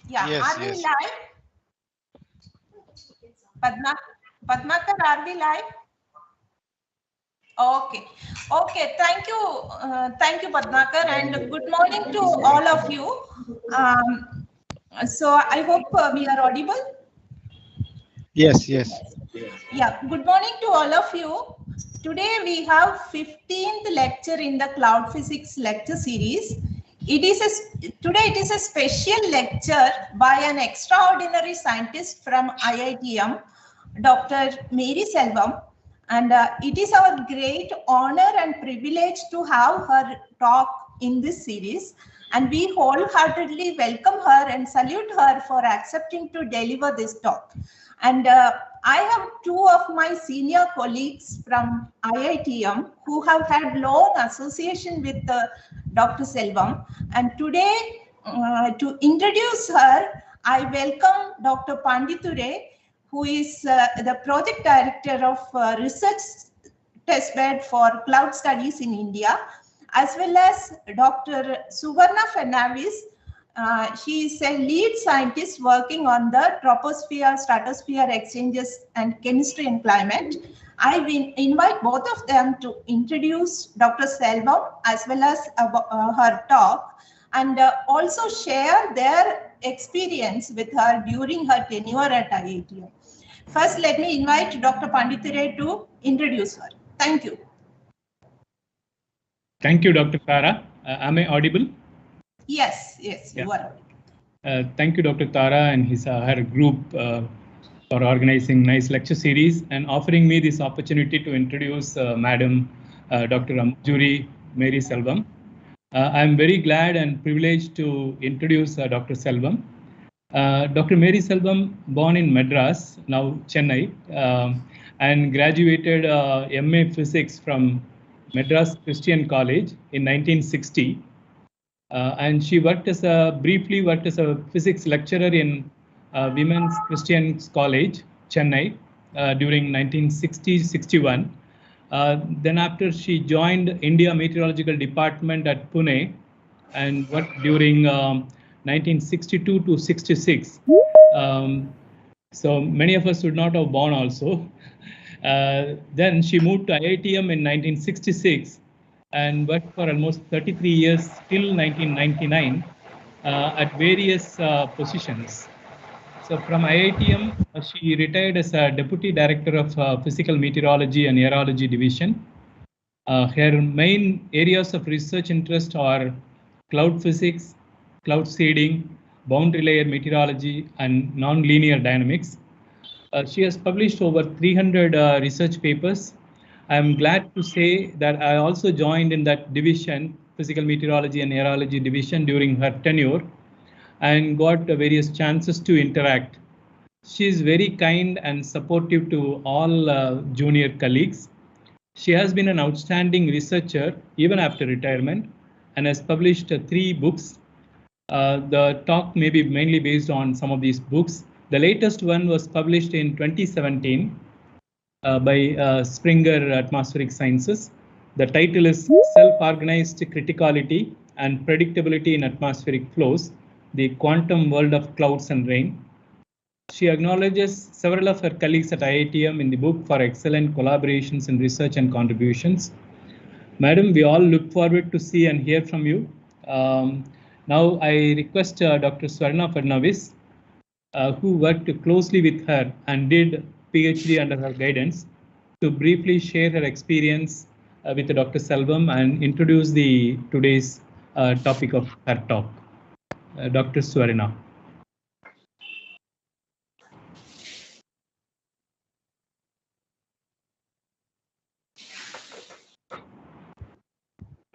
Yeah, Yes, are we yes. live? Padmakar, are we live? Okay, okay. Thank you, Padmakar, and good morning to all of you. So I hope we are audible. Yes, yes. Yeah, good morning to all of you. Today we have 15th lecture in the Cloud Physics lecture series. Today it is a special lecture by an extraordinary scientist from IITM, Dr. Mary Selvam, and it is our great honor and privilege to have her talk in this series, and we wholeheartedly welcome her and salute her for accepting to deliver this talk. And I have two of my senior colleagues from IITM who have had long association with Dr. Selvam. And today, to introduce her, I welcome Dr. Panditure, who is the project director of research testbed for cloud studies in India, as well as Dr. Suvarna Fernandes. She is a lead scientist working on the troposphere, stratosphere exchanges and chemistry and climate. I will invite both of them to introduce Dr. Selvam as well as her talk, and also share their experience with her during her tenure at IITM. First, let me invite Dr. Panditure to introduce her. Thank you. Thank you, Dr. Tara. Am I audible? Yes, yes, you are audible. Thank you, Dr. Tara and her group for organizing nice lecture series and offering me this opportunity to introduce Madam Dr. Amjuri Mary Selvam. I'm very glad and privileged to introduce Dr. Selvam. Dr. Mary Selvam, born in Madras, now Chennai, and graduated MA Physics from Madras Christian College in 1960. And she briefly worked as a physics lecturer in Women's Christian College, Chennai, during 1960-61. Then after she joined India Meteorological Department at Pune and worked during 1962 to 66. So many of us would not have born also. Then she moved to IITM in 1966 and worked for almost 33 years till 1999 at various positions. So from IITM, she retired as a Deputy Director of Physical Meteorology and Aerology Division. Her main areas of research interest are cloud physics, cloud seeding, boundary layer meteorology, and nonlinear dynamics. She has published over 300 research papers. I am glad to say that I also joined in that division, Physical Meteorology and Aerology division, during her tenure and got various chances to interact. She is very kind and supportive to all junior colleagues. She has been an outstanding researcher even after retirement and has published 3 books. The talk may be mainly based on some of these books. The latest one was published in 2017 by Springer Atmospheric Sciences. The title is Self-Organized Criticality and Predictability in Atmospheric Flows, the Quantum World of Clouds and Rain. She acknowledges several of her colleagues at IITM in the book for excellent collaborations in research and contributions. Madam, we all look forward to see and hear from you. Now I request Dr. Swarna Fernandes, who worked closely with her and did PhD under her guidance, to briefly share her experience with Dr. Selvam and introduce today's topic of her talk. Dr. Swarna.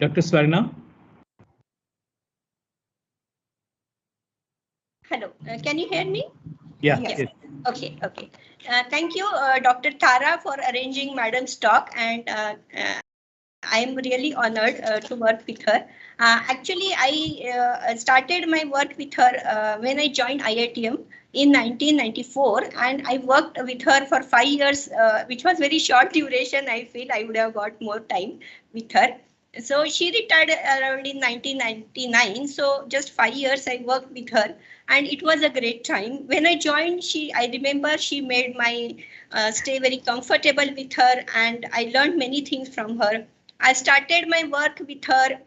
Dr. Swarna? Hello, can you hear me? Yeah. Yes. Okay. Thank you, Dr. Tara, for arranging Madam's talk, and I am really honored to work with her. Actually, I started my work with her when I joined IITM in 1994, and I worked with her for 5 years, which was very short duration. I feel I would have got more time with her. So she retired around in 1999. So just 5 years I worked with her. and it was a great time. When I joined, I remember she made my stay very comfortable with her, and I learned many things from her. I started my work with her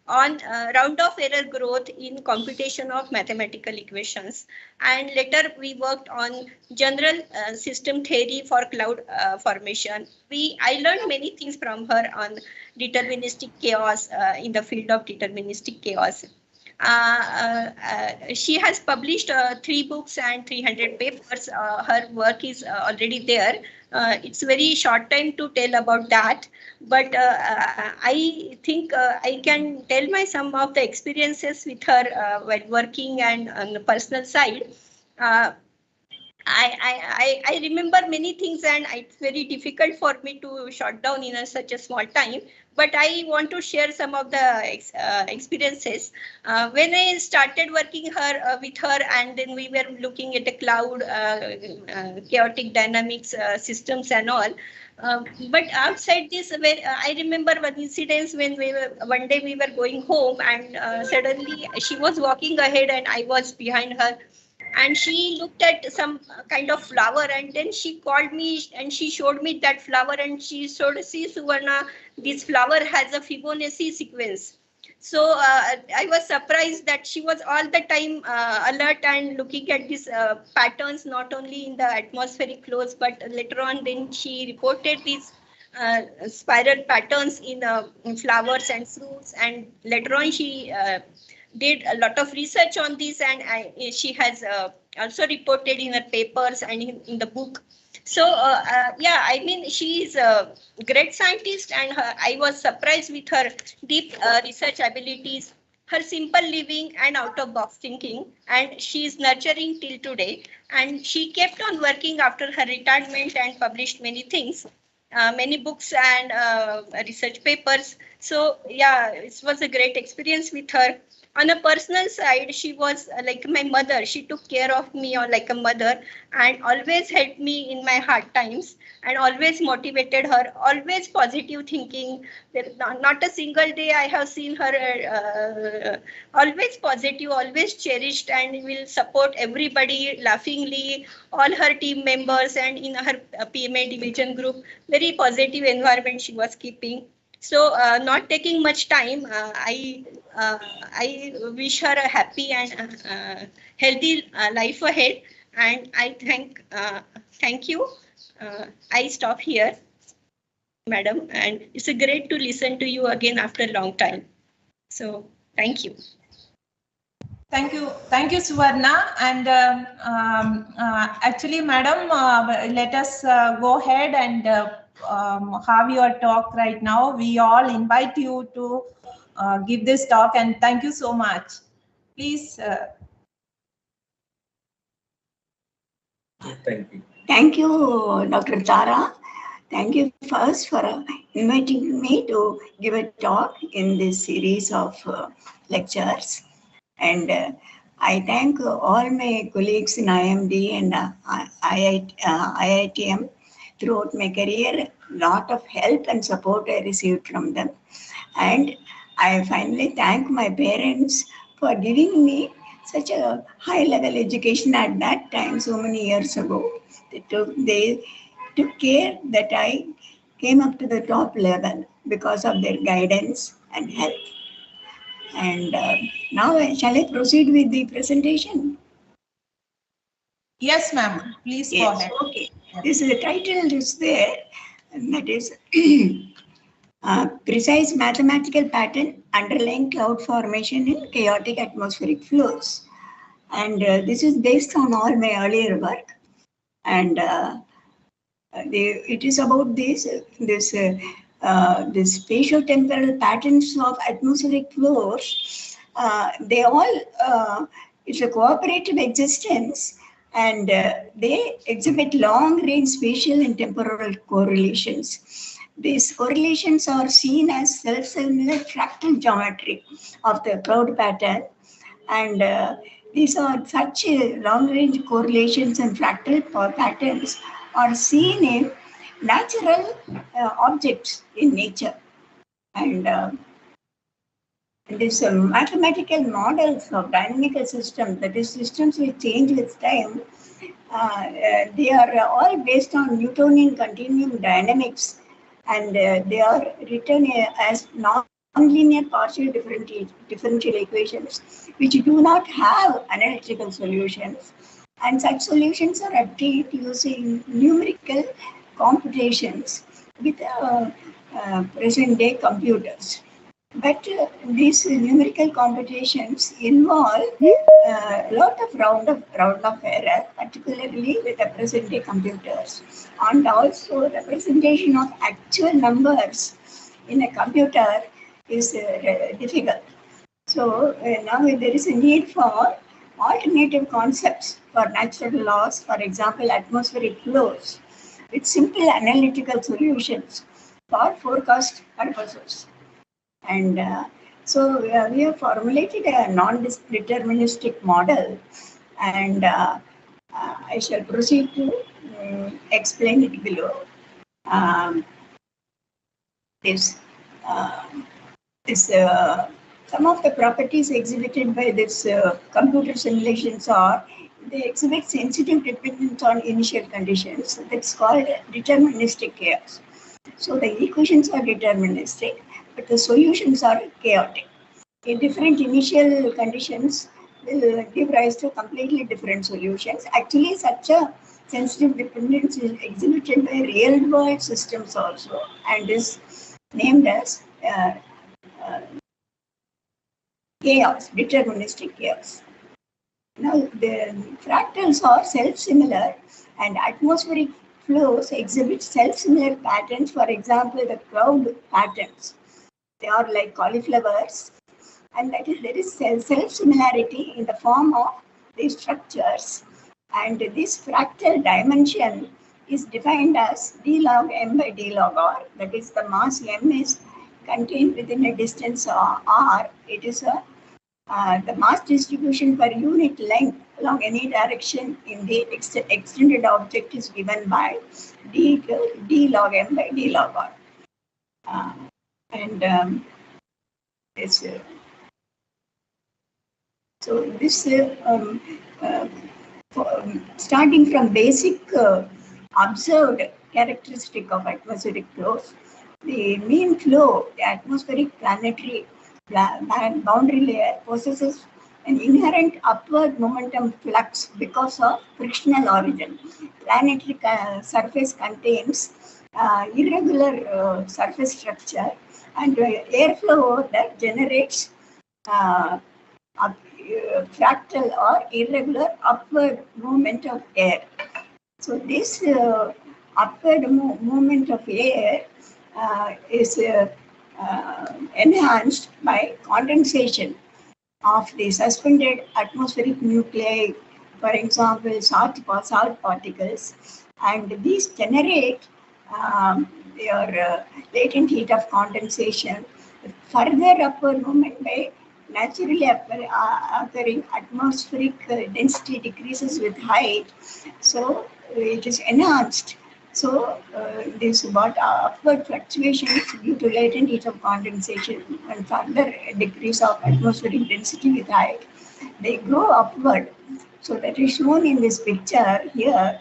on round of error growth in computation of mathematical equations, and later we worked on general system theory for cloud formation. I learned many things from her on deterministic chaos in the field of deterministic chaos. She has published 3 books and 300 papers. Her work is already there. It's very short time to tell about that, but I think I can tell some of the experiences with her while working and on the personal side. I remember many things, and it's very difficult for me to shut down in such a small time. But I want to share some of the experiences. When I started working with her, and then we were looking at the cloud, chaotic dynamics systems and all. But outside this, I remember one incident when one day we were going home, and suddenly she was walking ahead and I was behind her. And she looked at some kind of flower, and then she called me and she showed me that flower, and she showed, see Suvarna, this flower has a Fibonacci sequence. So I was surprised that she was all the time alert and looking at these patterns, not only in the atmospheric flows, but later on then she reported these spiral patterns in flowers and fruits, and later on she did a lot of research on this, and she has also reported in her papers and in the book. So yeah, I mean, she is a great scientist, and I was surprised with her deep research abilities, her simple living and out of box thinking, and she is nurturing till today. And she kept on working after her retirement and published many things, many books and research papers. So yeah, it was a great experience with her. On a personal side, she was like my mother. She took care of me like a mother, and always helped me in my hard times, and always motivated her, always positive thinking. Not a single day I have seen her always positive, always cherished, and will support everybody laughingly, all her team members, and in her PMA division group, very positive environment she was keeping. So not taking much time, I wish her a happy and healthy life ahead. And I thank you. I stop here, madam. And it's a great to listen to you again after a long time. So thank you. Thank you, Suvarna. And actually, madam, let us go ahead and have your talk right now. We all invite you to give this talk, and thank you so much. Please. Thank you. Thank you, Dr. Tara. Thank you first for inviting me to give a talk in this series of lectures. And I thank all my colleagues in IMD and IITM throughout my career. Lot of help and support I received from them. And I finally thank my parents for giving me such a high-level education at that time, so many years ago. They took care that I came up to the top level because of their guidance and help. And now, shall I proceed with the presentation? Yes, ma'am. Please go ahead. Okay. This is the title is there, and that is Precise Mathematical Pattern Underlying Cloud Formation in Chaotic Atmospheric Flows. And this is based on all my earlier work. And it is about this spatio-temporal patterns of atmospheric flows. They all, it's a cooperative existence, and they exhibit long-range spatial and temporal correlations. These correlations are seen as self-similar fractal geometry of the cloud pattern, and these are such long-range correlations and fractal patterns are seen in natural objects in nature. And These mathematical models of dynamical systems, that is, systems which change with time, they are all based on Newtonian continuum dynamics, and they are written as nonlinear partial differential equations, which do not have analytical solutions. And such solutions are obtained using numerical computations with present-day computers. But these numerical computations involve a lot of round of error, particularly with the present-day computers, and also representation of actual numbers in a computer is difficult. So now there is a need for alternative concepts for natural laws, for example, atmospheric flows, with simple analytical solutions for forecast purposes. And so we have formulated a non-deterministic model, and I shall proceed to explain it below. Some of the properties exhibited by this computer simulations are they exhibit sensitive dependence on initial conditions. That's called deterministic chaos. So the equations are deterministic, but the solutions are chaotic. Different initial conditions will give rise to completely different solutions. Actually, such a sensitive dependence is exhibited by real-world systems also, and is named as chaos, deterministic chaos. Now, the fractals are self-similar, and atmospheric flows exhibit self-similar patterns. For example, the cloud patterns. They are like cauliflowers, and that is there is self-similarity in the form of these structures. And this fractal dimension is defined as d log m by d log r. That is, the mass m is contained within a distance r. It is the mass distribution per unit length along any direction in the extended object is given by d log m by d log r. So this starting from basic observed characteristic of atmospheric flows, the mean flow, the atmospheric planetary boundary layer possesses an inherent upward momentum flux because of frictional origin. Planetary surface contains irregular surface structure, and airflow that generates fractal or irregular upward movement of air. So this upward movement of air is enhanced by condensation of the suspended atmospheric nuclei, for example, salt particles, and these generate your latent heat of condensation. Further upward movement by naturally occurring atmospheric density decreases with height, so it is enhanced. So this upward fluctuations due to latent heat of condensation and further decrease of atmospheric density with height, they grow upward. So that is shown in this picture here.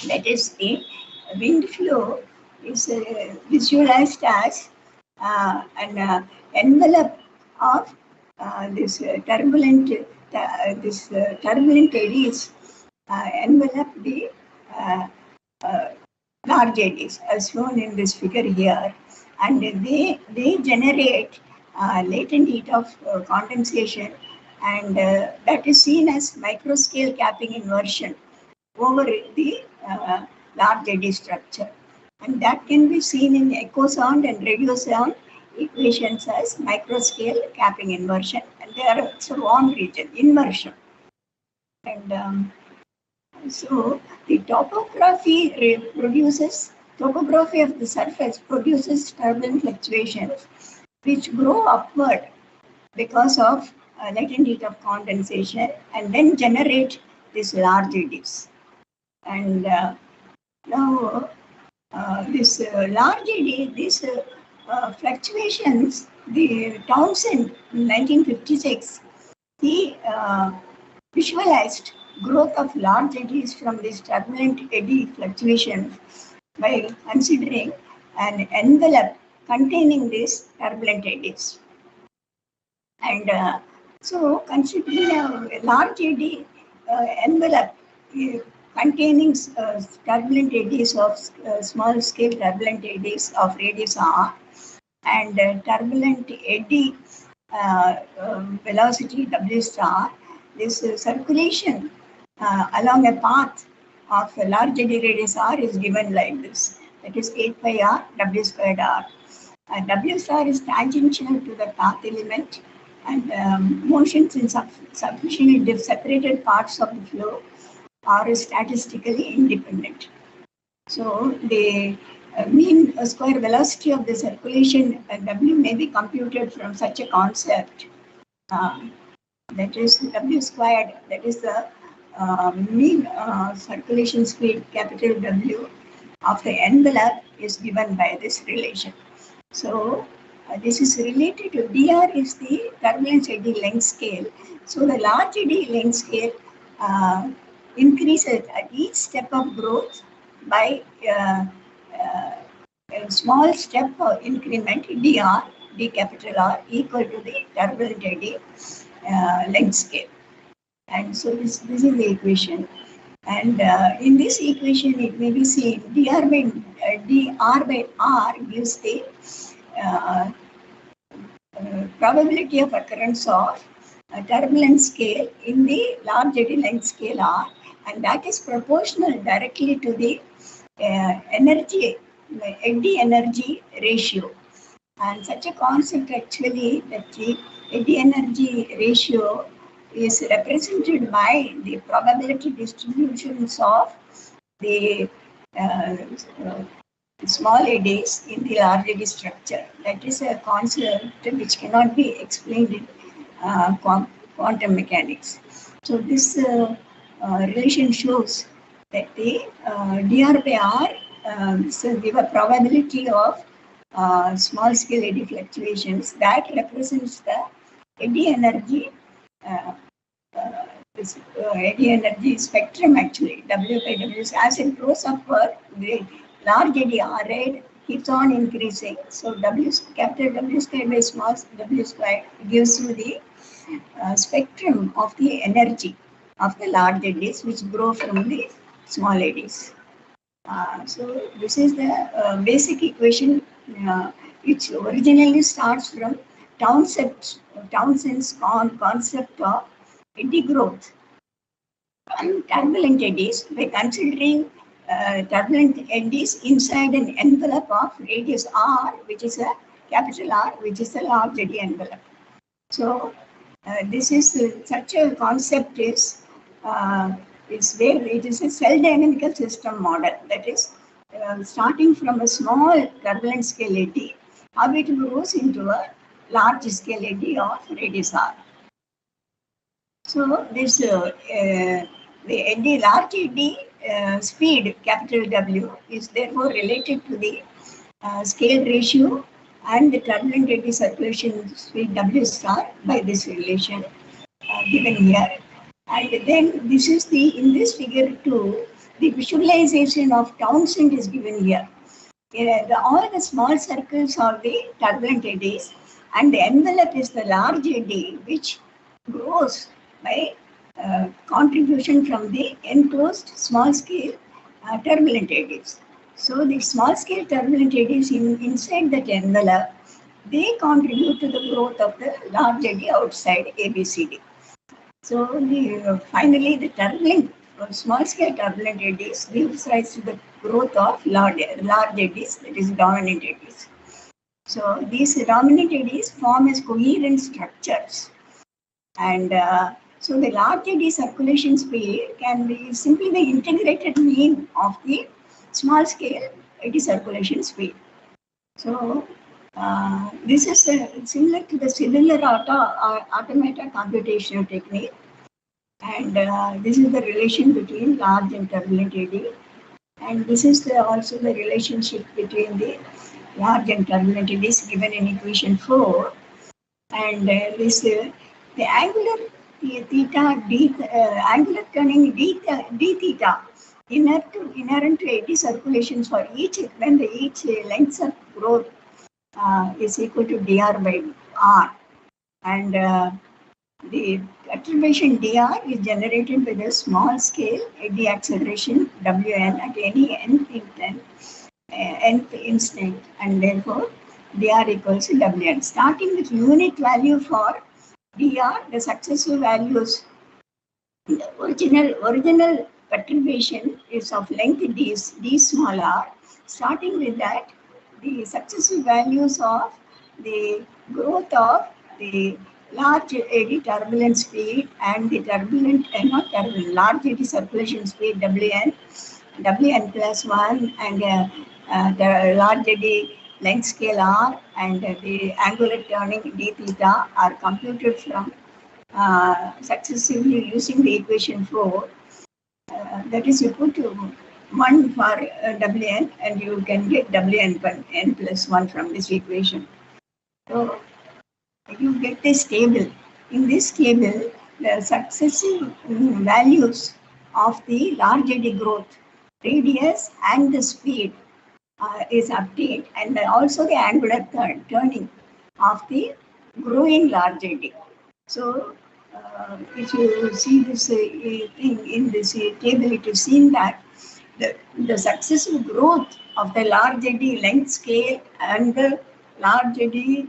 That is, the wind flow is visualized as an envelope of this turbulent eddies envelope the large eddies, as shown in this figure here, and they generate latent heat of condensation, and that is seen as microscale capping inversion over the large eddy structure, and that can be seen in echo sound and radio sound equations as microscale capping inversion, and they are also warm region inversion. And so the topography of the surface produces turbulent fluctuations which grow upward because of latent heat of condensation and then generate these large eddies. And now this large eddy, these fluctuations the Townsend in 1956, he visualized growth of large eddies from these turbulent eddy fluctuations by considering an envelope containing these turbulent eddies. And so considering a large eddy envelope containing turbulent eddies of small scale turbulent eddies of radius r and turbulent eddy velocity w star, this circulation along a path of a large eddy radius r is given like this. That is 8 pi r w squared r. W star is tangential to the path element, and motions in sufficiently separated parts of the flow are statistically independent. So the mean square velocity of the circulation W may be computed from such a concept. That is W squared, that is the mean circulation speed capital W of the envelope is given by this relation. So this is related to dr is the turbulence eddy length scale. So the large eddy length scale increases at each step of growth by a small step increment dr, d capital R equal to the turbulent eddy length scale. And so this is the equation. And in this equation, it may be seen dr by R gives the probability of occurrence of a turbulence scale in the large eddy length scale R, and that is proportional directly to the eddy energy ratio. And such a concept actually, that the eddy energy ratio is represented by the probability distributions of the small eddies in the large eddy structure. That is a concept which cannot be explained in quantum mechanics. So this relation shows that the dr by r so give a probability of small scale eddy fluctuations that represents the eddy energy this eddy energy spectrum actually, W by W. As it goes upward, the large eddy R rate keeps on increasing. So capital W squared by small w squared gives you the spectrum of the energy of the large eddies which grow from the small eddies. So this is the basic equation which originally starts from Townsend's concept of eddy growth and turbulent eddies by considering turbulent eddies inside an envelope of radius r, which is a capital R, which is a large eddy envelope. So this is such a concept is where it is a cell dynamical system model, that is starting from a small turbulent scale eddy, how it grows into a large scale eddy of radius r. So this the eddy, large eddy speed capital W is therefore related to the scale ratio and the turbulent eddy circulation speed W star by this relation given here. And then this is in this figure 2, the visualization of Townsend is given here. All the small circles are the turbulent eddies, and the envelope is the large eddy which grows by contribution from the enclosed small scale turbulent eddies. So the small scale turbulent eddies inside that envelope, they contribute to the growth of the large eddy outside ABCD. So finally the turbulent small scale turbulent eddies gives rise to the growth of large eddies, that is dominant eddies. So these dominant eddies form as coherent structures, and so the large eddy circulation speed can be simply the integrated mean of the small scale eddy circulation speed. So this is similar to the cellular automata computational technique, and this is the relation between large and turbulent eddy, and this is also the relationship between the large and turbulent eddies given in equation 4. And the angular theta d angular turning d theta inherent to eddy circulations for each when the each length of growth is equal to dr by r, and the perturbation dr is generated by the small scale eddy acceleration wn at any nth instant, and therefore dr equals to wn. Starting with unit value for dr, the successive values, the original perturbation is of length d small r. Starting with that, the successive values of the growth of the large eddy turbulent speed and the turbulent not turbulent large eddy circulation speed wn plus 1, and the large eddy length scale r, and the angular turning d theta are computed from successively using the equation 4. That is, you put 1 for wn, and you can get wn plus 1 from this equation. So you get this table. In this table, the successive values of the large eddy growth, radius, and the speed is obtained, and also the angular turning of the growing large eddy. So, if you see this thing in this table, it is seen that the successive growth of the large eddy length scale and the large eddy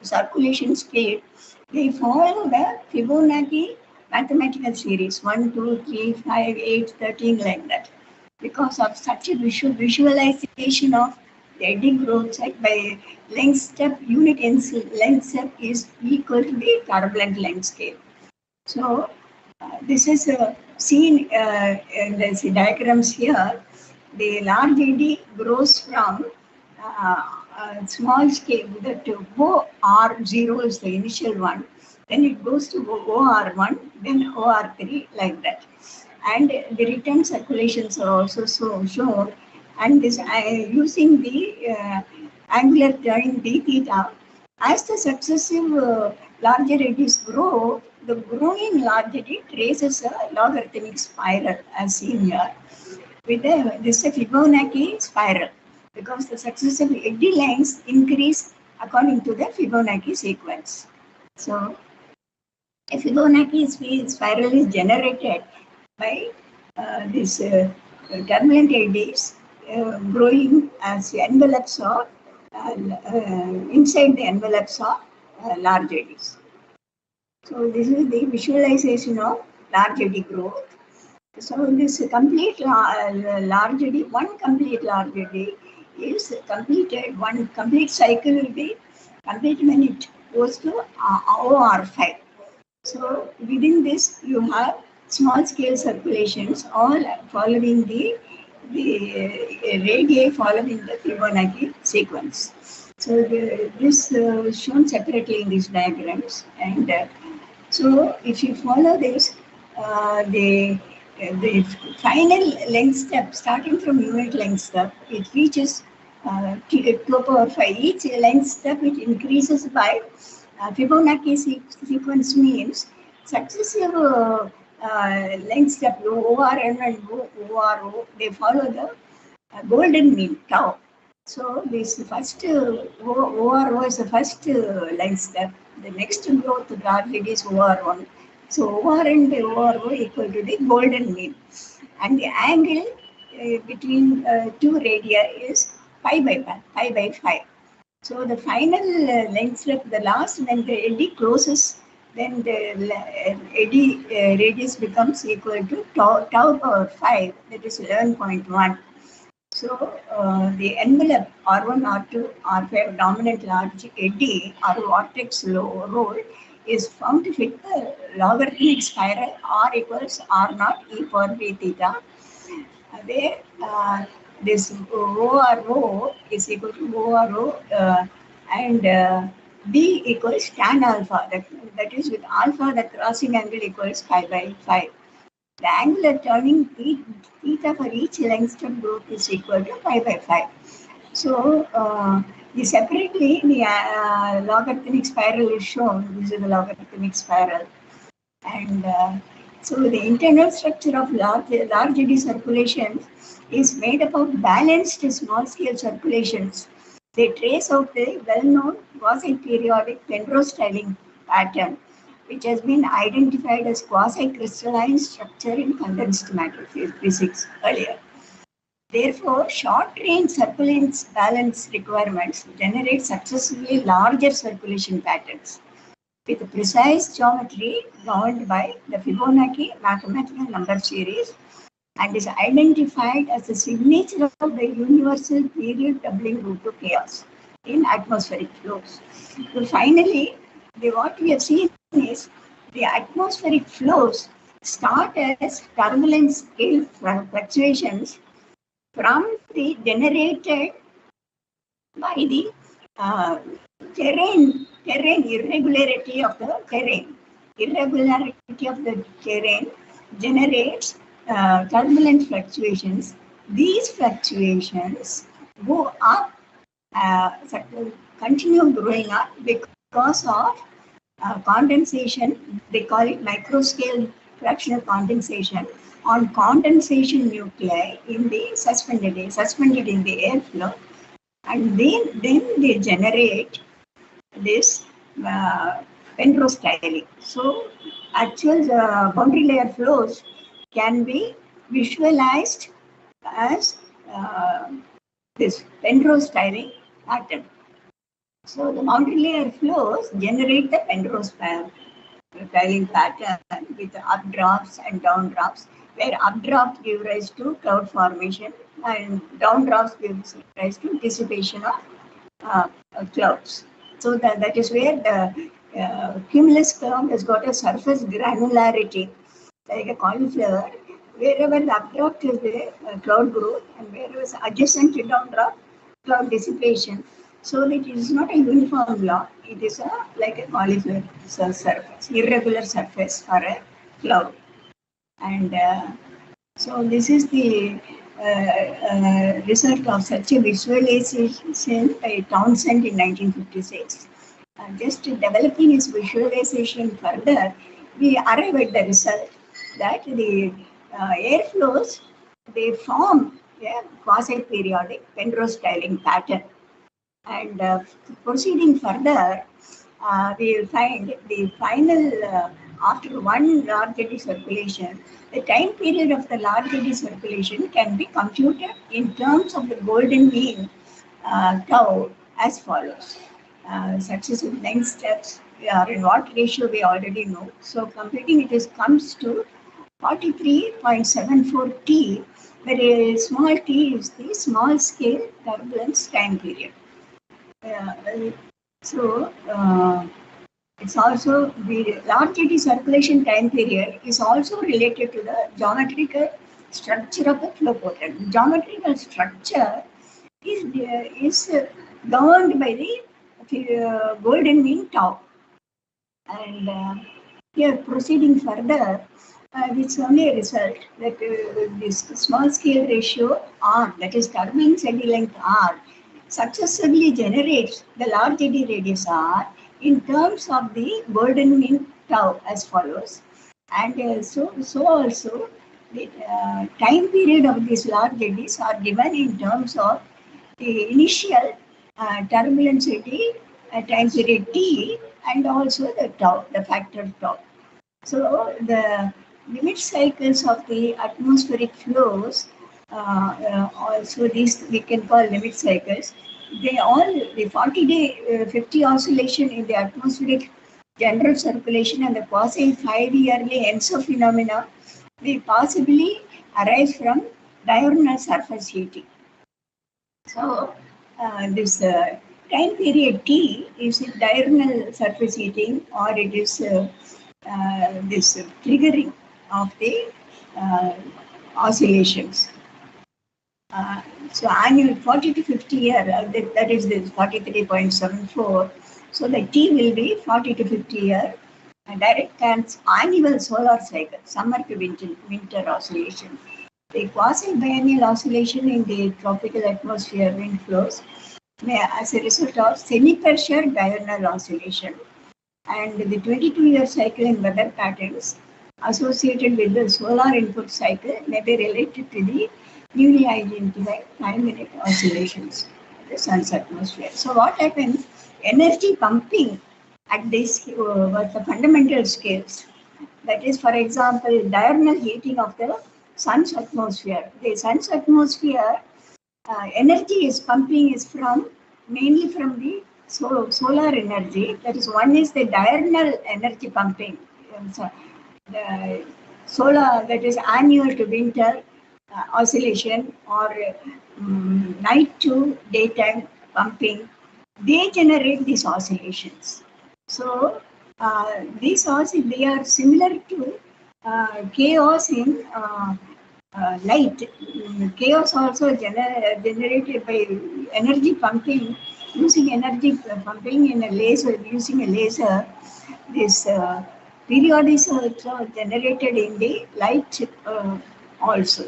circulation speed, they follow the Fibonacci mathematical series 1, 2, 3, 5, 8, 13, like that. Because of such a visualization of the eddy growth set by length step, unit length step is equal to the turbulent length scale. So this is seen in the diagrams here. The large eddy grows from small scale, that OR0 is the initial one, then it goes to OR1, then OR3, like that. And the return circulations are also shown, and this using the angular turning d theta, as the successive larger eddies grow, the growing large eddy traces a logarithmic spiral as seen here. With this is a Fibonacci spiral, because the successive eddy lengths increase according to the Fibonacci sequence. So a Fibonacci spiral is generated by this turbulent eddies growing as envelopes of inside the envelopes of large eddies. So this is the visualization of large eddy growth. So this complete large eddy, one complete large eddy is completed, one complete cycle will be completed when it goes to OR5. So within this you have small scale circulations, all following the radii following the Fibonacci sequence. So this shown separately in these diagrams, and so if you follow this, the final length step, starting from unit length step, it reaches 2 power 5. Each length step it increases by Fibonacci sequence means successive length step ORN and ORO, they follow the golden mean tau. So this first ORO is the first length step. The next growth largely is OR1. So OR and ORO equal to the golden mean, and the angle between two radii is pi by 5. So the final length step, the last, when the eddy closes, then the eddy radius becomes equal to tau power 5, that is 11.1. So the envelope R1, R2, R5 dominant large eddy or vortex roll is found to fit the logarithmic spiral R equals R0 e power b theta. Where this ORO is equal to ORO and B equals tan alpha. That is, with alpha the crossing angle equals pi by 5. The angular turning theta for each length step growth is equal to pi by 5. So Separately, the logarithmic spiral is shown. This is the logarithmic spiral. And so the internal structure of large eddy circulations is made up of balanced small-scale circulations. They trace out the well-known quasi-periodic Penrose-Styling pattern, which has been identified as quasi-crystalline structure in condensed matter physics earlier. Therefore, short-range circulation balance requirements generate successively larger circulation patterns with precise geometry governed by the Fibonacci mathematical number series and is identified as the signature of the universal period doubling root to chaos in atmospheric flows. So finally, what we have seen is the atmospheric flows start as turbulence scale fluctuations from the generated by the terrain irregularity of the terrain. Irregularity of the terrain generates turbulent fluctuations. These fluctuations go up, continue growing up because of condensation. They call it microscale fractional condensation on condensation nuclei in the suspended in the airflow, and then they generate this Penrose styling. So actual boundary layer flows can be visualized as this Penrose styling pattern. So the boundary layer flows generate the Penrose styling pattern with updrafts and downdrafts, where updraft gives rise to cloud formation and downdrafts gives rise to dissipation of clouds. So that is where the cumulus cloud has got a surface granularity, like a cauliflower. Wherever the updraft is there, cloud growth, and wherever is adjacent to downdraft, cloud dissipation. So that it is not a uniform law. It is like a cauliflower surface, irregular surface for a cloud. And so this is the result of such a visualization by Townsend in 1956. Just developing his visualization further, we arrive at the result that the airflows, they form a quasi-periodic Penrose styling pattern. And proceeding further, we will find the final, after one large eddy circulation, the time period of the large eddy circulation can be computed in terms of the golden mean tau as follows. Successive length steps are in what ratio we already know. So computing it comes to 43.74 t, where a small t is the small scale turbulence time period. It's also the large eddy circulation time period is also related to the geometrical structure of the flow pattern. Geometrical structure is governed by the golden mean tau. And here proceeding further, it's only a result that this small scale ratio R, that is turbulence eddy length R, successively generates the large eddy radius R in terms of the golden mean tau as follows. And so also the time period of these large eddies are given in terms of the initial turbulence eddy time period T and also the tau, the factor tau. So the limit cycles of the atmospheric flows, also these we can call limit cycles, they all, the 40-day 50 oscillation in the atmospheric general circulation and the quasi 5-yearly ENSO phenomena may possibly arise from diurnal surface heating. So this time period T is diurnal surface heating, or it is this triggering of the oscillations. So annual 40 to 50 year, that is this 43.74. So the T will be 40 to 50 year direct annual solar cycle, summer to winter oscillation. The quasi-biennial oscillation in the tropical atmosphere wind flows as a result of semi-pressure diurnal oscillation, and the 22-year cycle in weather patterns associated with the solar input cycle may be related to the newly identified 5-minute oscillations of the sun's atmosphere. So what happens? Energy pumping at this what the fundamental scales. That is, for example, diurnal heating of the sun's atmosphere. The sun's atmosphere energy is pumping is from mainly from the solar energy. That is, one is the diurnal energy pumping. So the solar, that is annual to winter oscillation, or night to daytime pumping, they generate these oscillations. So these they are similar to chaos in light. Chaos also generated by energy pumping, using energy pumping in a laser, using a laser. This period is also generated in the light also.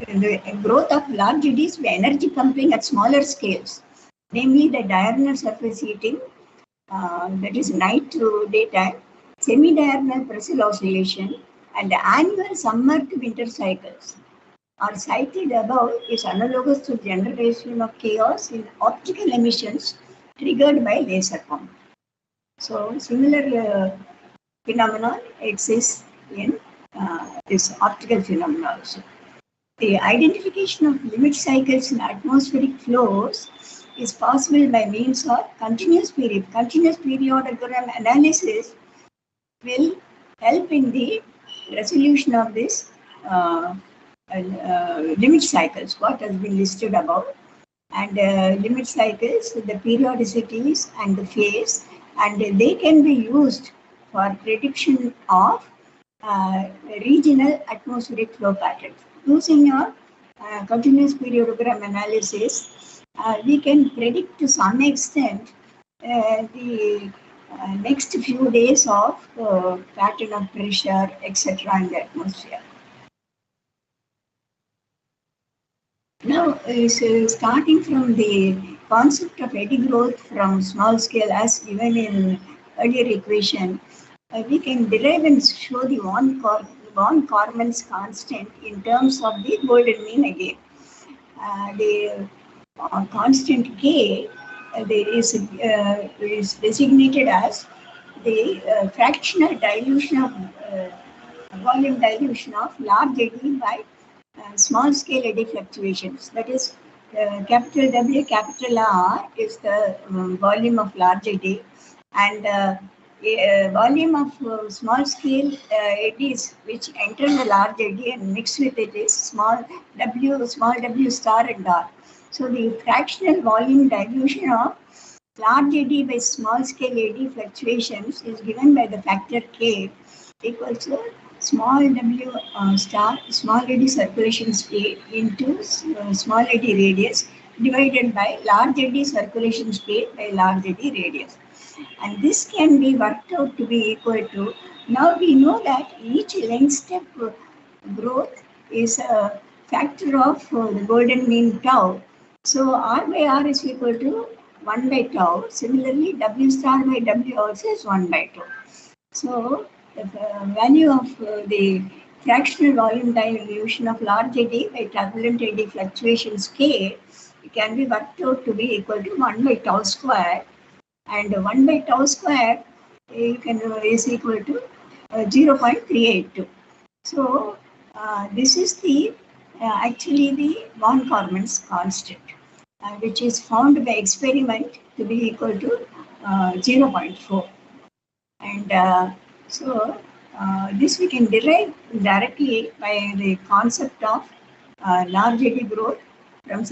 The growth of large eddies by energy pumping at smaller scales, namely the diurnal surface heating, that is night to daytime, semi-diurnal Brazil oscillation, and the annual summer to winter cycles are cited above is analogous to generation of chaos in optical emissions triggered by laser pump. So similar phenomenon exists in this optical phenomenon also. The identification of limit cycles in atmospheric flows is possible by means of continuous periodogram analysis will help in the resolution of this limit cycles, what has been listed above. And limit cycles, the periodicities and the phase, and they can be used for prediction of regional atmospheric flow patterns. Using a continuous periodogram analysis, we can predict to some extent the next few days of pattern of pressure, etc. in the atmosphere. Now, starting from the concept of eddy growth from small scale as given in earlier equation, we can derive and show the von Karman's constant in terms of the golden mean again. The constant K is designated as the fractional dilution of volume dilution of large eddy by small scale eddy fluctuations. That is, capital W, capital R is the volume of large eddy, and volume of small scale eddies which enter the large eddy and mix with it is small w star and r. So the fractional volume dilution of large eddy by small scale eddy fluctuations is given by the factor K equals to small w star, small eddy circulation speed into small eddy radius divided by large eddy circulation speed by large eddy radius. And this can be worked out to be equal to, now we know that each length step growth is a factor of the golden mean tau. So R by R is equal to 1 by tau. Similarly, W star by W also is 1 by tau. So the value of the fractional volume dilution of large eddy by turbulent eddy fluctuations K can be worked out to be equal to 1 by tau square. And 1 by tau square is equal to 0.382. So this is the actually the von Karman's constant, which is found by experiment to be equal to 0.4. And so this we can derive directly by the concept of large eddy growth from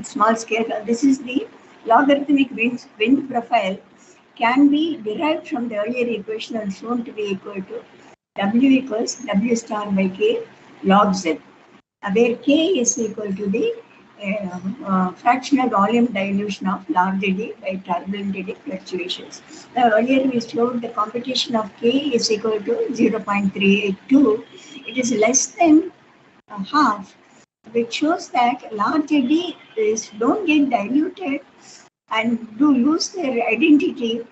small scale. This is the logarithmic wind profile can be derived from the earlier equation and shown to be equal to W equals W star by K log Z, where K is equal to the fractional volume dilution of large eddy by turbulent eddy fluctuations. Now, earlier we showed the computation of K is equal to 0.382. It is less than half which shows that large eddy don't get diluted and do lose their identity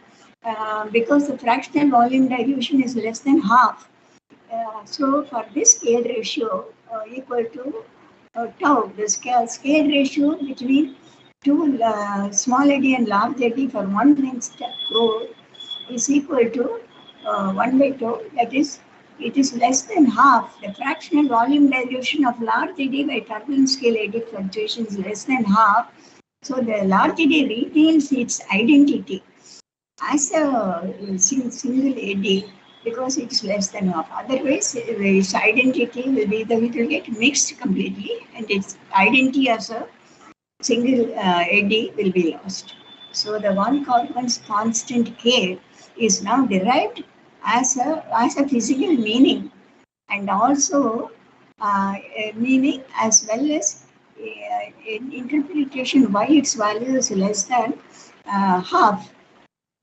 because the fractional volume dilution is less than half. So for this scale ratio equal to tau, the scale ratio between two small eddy and large eddy for 1 length crore is equal to 1 by tau. That is, it is less than half. The fractional volume dilution of large eddy by turbulent scale eddy fluctuation is less than half. So the large eddy retains its identity as a single eddy because it's less than half. Otherwise, its identity will be it will get mixed completely, and its identity as a single eddy will be lost. So the von Karman's constant K is now derived as a physical meaning, and also a meaning as well as in interpretation why its value is less than half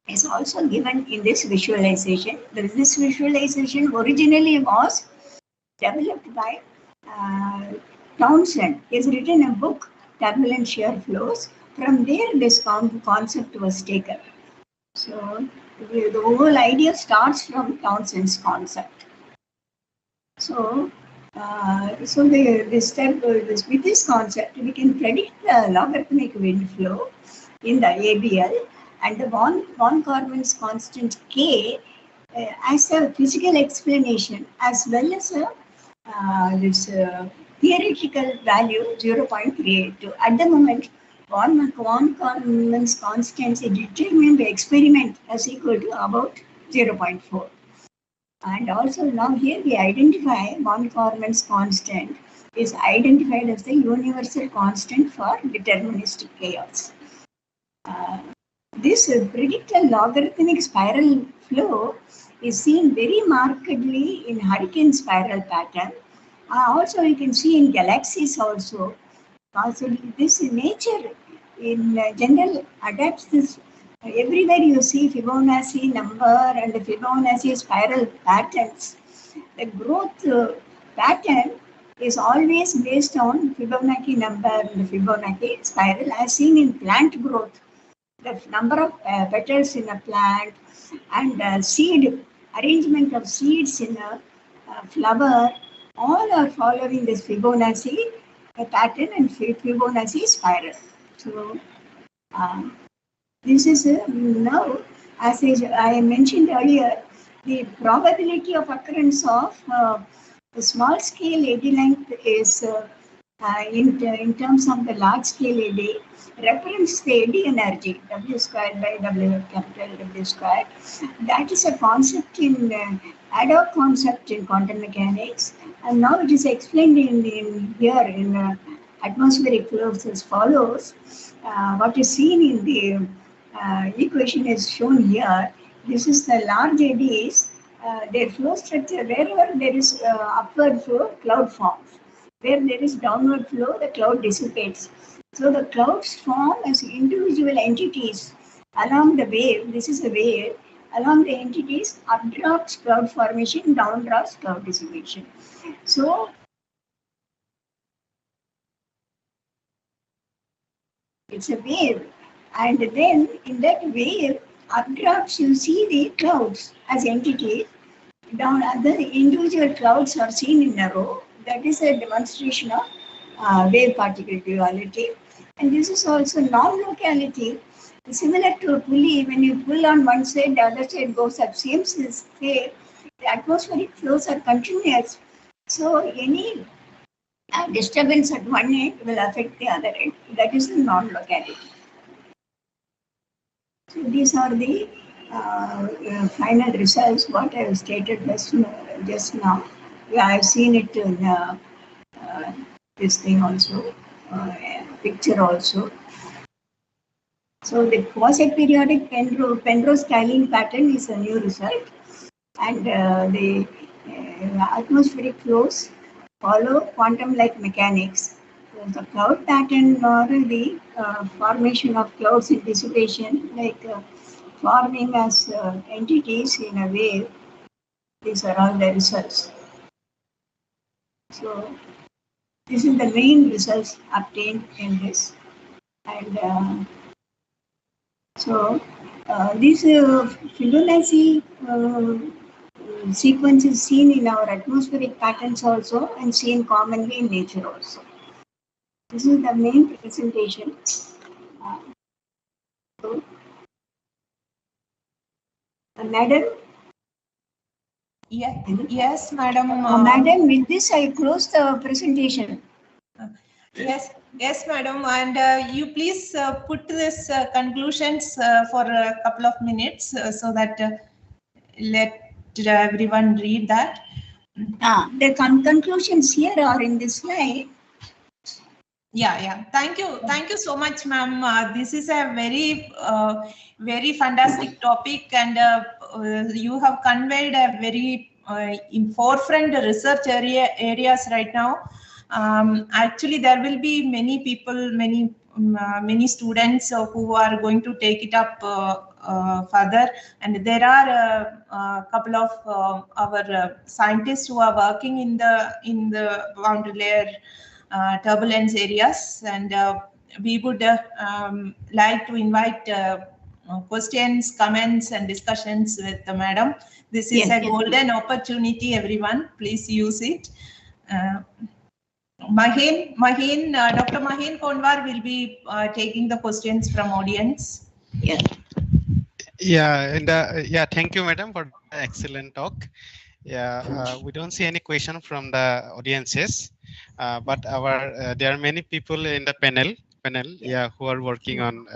is also given in this visualization. This visualization originally was developed by Townsend. He has written a book, Turbulent Shear Flows. From there, this concept was taken. So the whole idea starts from Townsend's concept. So, with this concept, we can predict the logarithmic wind flow in the ABL and the von Karman's constant K as a physical explanation as well as a theoretical value 0.382. At the moment, von Karman's constant is determined by experiment as equal to about 0.4. And also now here we identify von Karman's constant is identified as the universal constant for deterministic chaos. This predicted logarithmic spiral flow is seen very markedly in hurricane spiral pattern. Also you can see in galaxies also. Also this nature in general adapts this. Everywhere you see Fibonacci number and the Fibonacci spiral patterns. The growth pattern is always based on Fibonacci number and the Fibonacci spiral as seen in plant growth. The number of petals in a plant and seed arrangement of seeds in a flower, all are following this Fibonacci pattern and Fibonacci spiral. So this is now, as I mentioned earlier, the probability of occurrence of the small scale eddy length is in terms of the large scale eddy represents the eddy energy W squared by W capital W squared. That is a concept in ad hoc concept in quantum mechanics, and now it is explained in here in atmospheric flows as follows. What is seen in the equation is shown here. This is the large eddies. Their flow structure, wherever there is upward flow, cloud forms. Where there is downward flow, the cloud dissipates. So the clouds form as individual entities along the wave. This is a wave. Along the entities, updraws cloud formation, downdraws cloud dissipation. So it's a wave. And then in that wave, updrafts you see the clouds as entities. Down other individual clouds are seen in a row. That is a demonstration of wave particle duality. And this is also non-locality. Similar to a pulley, when you pull on one side, the other side goes up. Same way, the atmospheric flows are continuous. So any disturbance at one end will affect the other end. That is the non-locality. So these are the final results, what I have stated just now. Yeah, I've seen it in this thing also, picture also. So the quasi-periodic Penrose tiling pattern is a new result, and the atmospheric flows follow quantum-like mechanics. So the cloud pattern or the formation of clouds in dissipation, like forming as entities in a wave, these are all the results. So This is the main results obtained in this. And so this Fibonacci sequence is seen in our atmospheric patterns also and seen commonly in nature also. This is the main presentation. So, Madam? Yes, Madam. Madam, with this I close the presentation. Yes, Madam. And you please put this conclusions for a couple of minutes so that let everyone read that. The conclusions here are in this slide. Yeah. Thank you so much, ma'am. This is a very fantastic topic, and you have conveyed a very in forefront research areas right now. Actually, there will be many people, many students who are going to take it up further, and there are a couple of our scientists who are working in the boundary layer turbulence areas, and we would like to invite questions, comments, and discussions with the madam. This is a golden opportunity, everyone. Please use it. Dr. Mahin Konwar will be taking the questions from audience. Thank you, madam, for the excellent talk. We don't see any question from the audiences, but there are many people in the panel, who are working on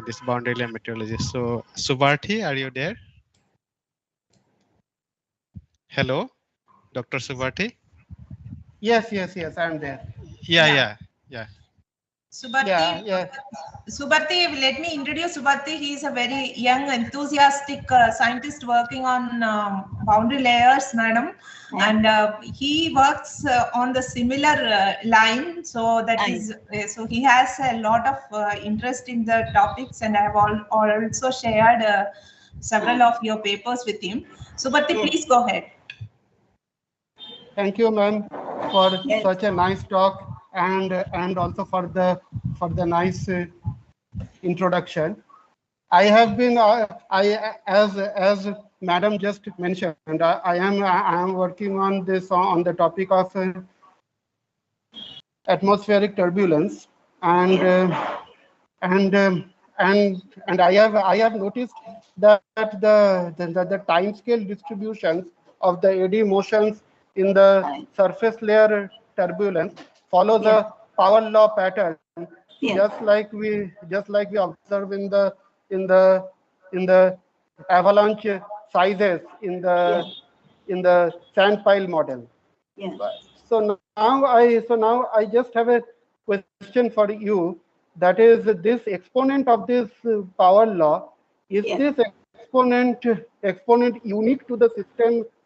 this boundary layer meteorology. So, Subharti, are you there? Hello, Dr. Subharti? Yes, I'm there. Yeah. Subharti, let me introduce Subharti. He is a very young, enthusiastic scientist working on boundary layers, madam. And he works on the similar line. So that is, so he has a lot of interest in the topics, and I have also shared several of your papers with him. Subharti, please go ahead. Thank you, ma'am, for such a nice talk, and also for the nice introduction. I have been as madam just mentioned, I am working on this on the topic of atmospheric turbulence, and I have noticed that the time scale distributions of the eddy motions in the surface layer turbulence follow the power law pattern, just like we observe in the avalanche sizes in the sand pile model. So now I just have a question for you. That is, this exponent of this power law, is this exponent unique to the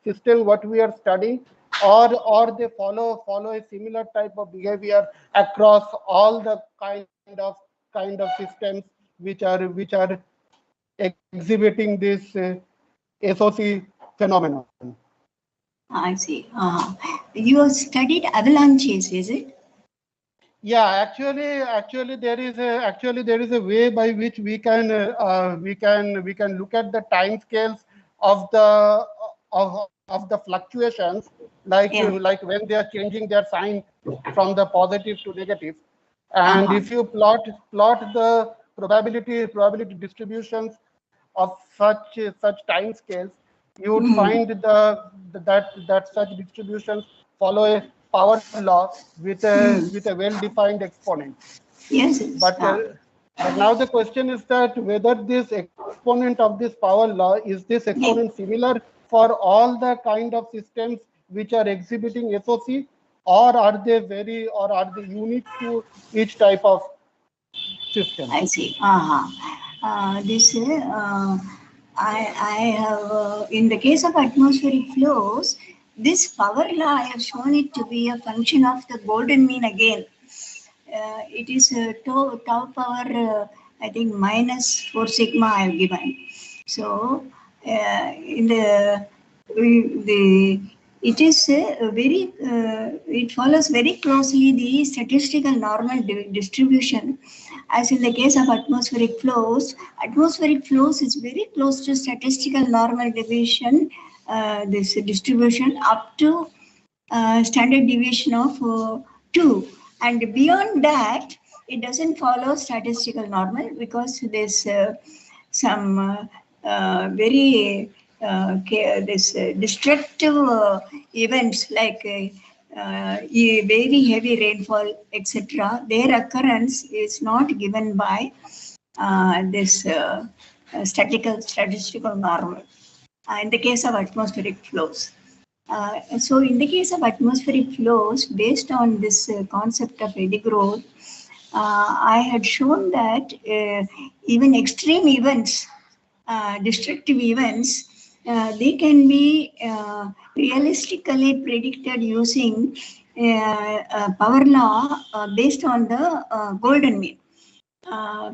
system what we are studying, or they follow a similar type of behavior across all the kind of systems which are exhibiting this SOC phenomenon? I see. You have studied avalanches, is it? Yeah, actually there is a way by which we can look at the time scales of the fluctuations, like when they are changing their sign from the positive to negative, and if you plot the probability distributions of such time scales, you would find that such distributions follow a power law with a well-defined exponent. But now the question is that whether this exponent of this power law, is this exponent similar for all the kind of systems which are exhibiting SOC, or are they unique to each type of system? I see. This I have in the case of atmospheric flows, this power law I have shown it to be a function of the golden mean again. It is tau power I think minus 4 sigma I have given. So in the it is it follows very closely the statistical normal distribution. As in the case of atmospheric flows is very close to statistical normal deviation, this distribution up to standard deviation of 2, and beyond that it doesn't follow statistical normal, because there's some very this destructive events like very heavy rainfall, etc. Their occurrence is not given by this statistical normal in the case of atmospheric flows. So in the case of atmospheric flows, based on this concept of eddy growth, I had shown that even extreme events, destructive events, they can be realistically predicted using power law based on the golden mean.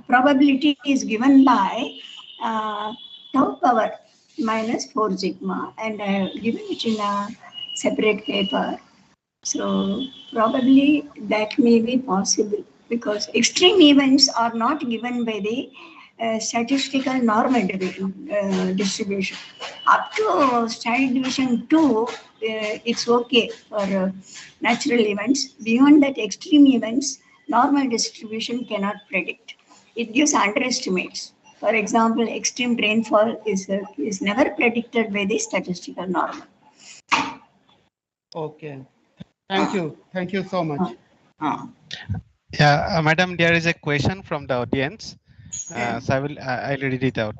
Probability is given by tau power minus 4 sigma, and I have given it in a separate paper. So probably that may be possible, because extreme events are not given by the statistical normal distribution. Up to standard deviation 2, it's okay for natural events. Beyond that, extreme events, normal distribution cannot predict. It gives underestimates. For example, extreme rainfall is never predicted by the statistical normal. Okay. Thank you so much. Yeah, madam, there is a question from the audience. So I'll read it out.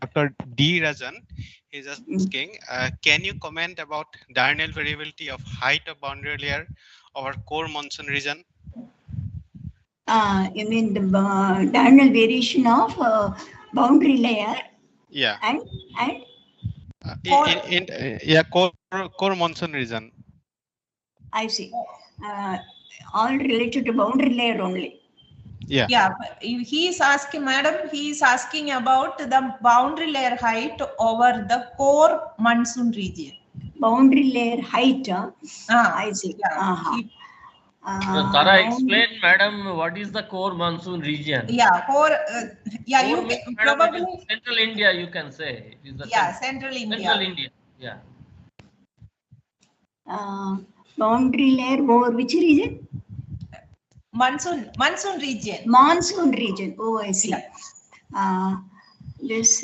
Dr. D. Rajan is asking, can you comment about diurnal variability of height of boundary layer over core monsoon region? You mean the diurnal variation of boundary layer? Yeah. And core monsoon region. I see. All related to boundary layer only. Yeah. Yeah, he is asking, madam, he is asking about the boundary layer height over the core monsoon region. Boundary layer height. I see. Yeah. Tara, explain, madam, what is the core monsoon region? Yeah, core. Yeah, core you can probably Central India. You can say it is the Central India. Central India. Yeah. Boundary layer over which region? Monsoon region. Monsoon region. Oh, I see. Yeah. This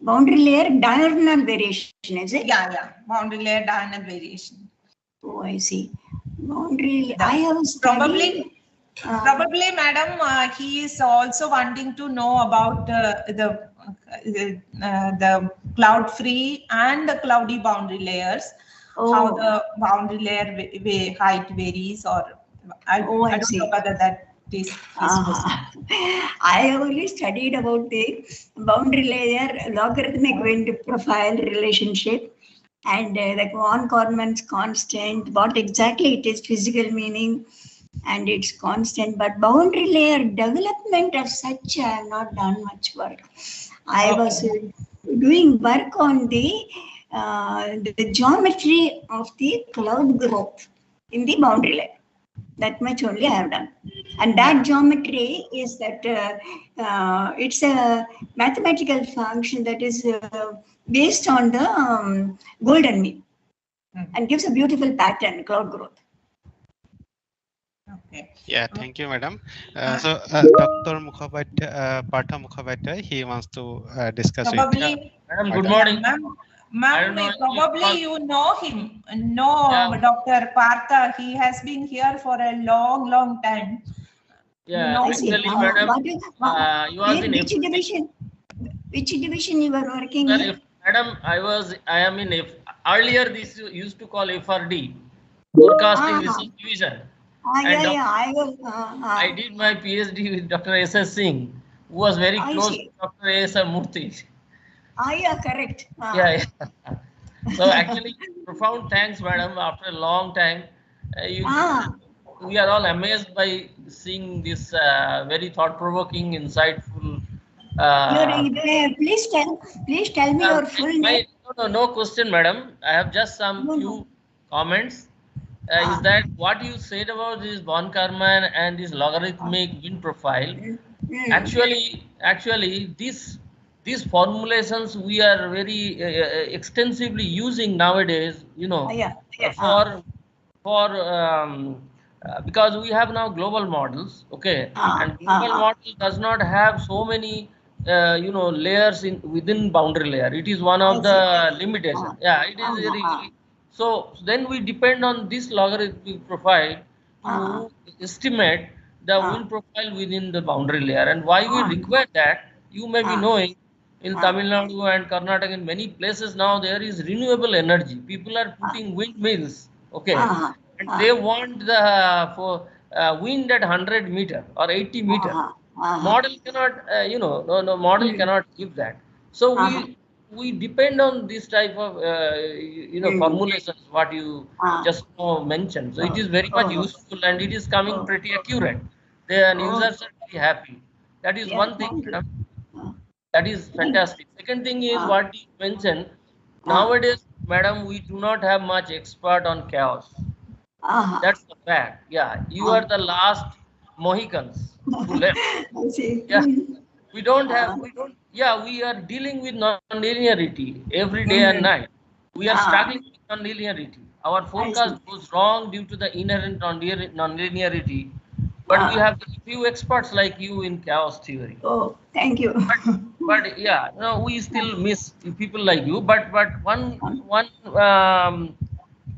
boundary layer diurnal variation, is it? Yeah. Boundary layer diurnal variation. Oh, I see. Boundary. I have studied. Probably, madam, he is also wanting to know about the cloud-free and the cloudy boundary layers. Oh. How the boundary layer height varies, or I don't know whether that is. I only studied about the boundary layer logarithmic wind profile relationship, and the von Korman's constant, what exactly it is, physical meaning, and it's constant. But boundary layer development as such, I have not done much work. I was doing work on the geometry of the cloud growth in the boundary layer. That much only I have done. And that geometry is that it's a mathematical function that is based on the golden mean and gives a beautiful pattern, cloud growth. Okay. Yeah, thank you, madam. So Dr. Partha Mukhopadhyay, he wants to discuss probably, with madam, good morning. Ma'am, probably you know him. No, Dr. Partha, he has been here for a long time. Yeah, basically, madam, you was in which division? Which division you were working in? Madam, I am in earlier this used to call FRD, Forecasting Research Division. I did my PhD with Dr. S.S. Singh, who was very close to Dr. A.S.M. Murthy. Yeah, correct. Yeah. So actually, profound thanks, madam. After a long time, we are all amazed by seeing this very thought-provoking, insightful. Please tell me your full name. No question, madam. I have just some few comments. Is that what you said about this von Karman and this logarithmic wind profile? Actually, these formulations we are very extensively using nowadays. Because we have now global models, okay, and global model does not have so many layers in within boundary layer. It is one of the limitations. Yeah, it is really. So then we depend on this logarithmic profile to estimate the wind profile within the boundary layer. And why we require that, you may be knowing, in Tamil Nadu and Karnataka, in many places now there is renewable energy. People are putting windmills, okay, and they want the wind at 100 meter or 80 meter. Model cannot, no model cannot give that. So we depend on this type of formulations what you just mentioned. So it is very much useful and it is coming pretty accurate. The users are very happy. That is one thing. That is fantastic. Second thing is what you mentioned. Nowadays, madam, we do not have much expert on chaos. That's the fact. Yeah, you are the last Mohicans who left. Yeah, we don't have. Yeah, we are dealing with non-linearity every day and night. We are struggling with non-linearity. Our forecast goes wrong due to the inherent non-linearity. But we have few experts like you in chaos theory. Oh, thank you. But yeah, no, we still miss people like you. But one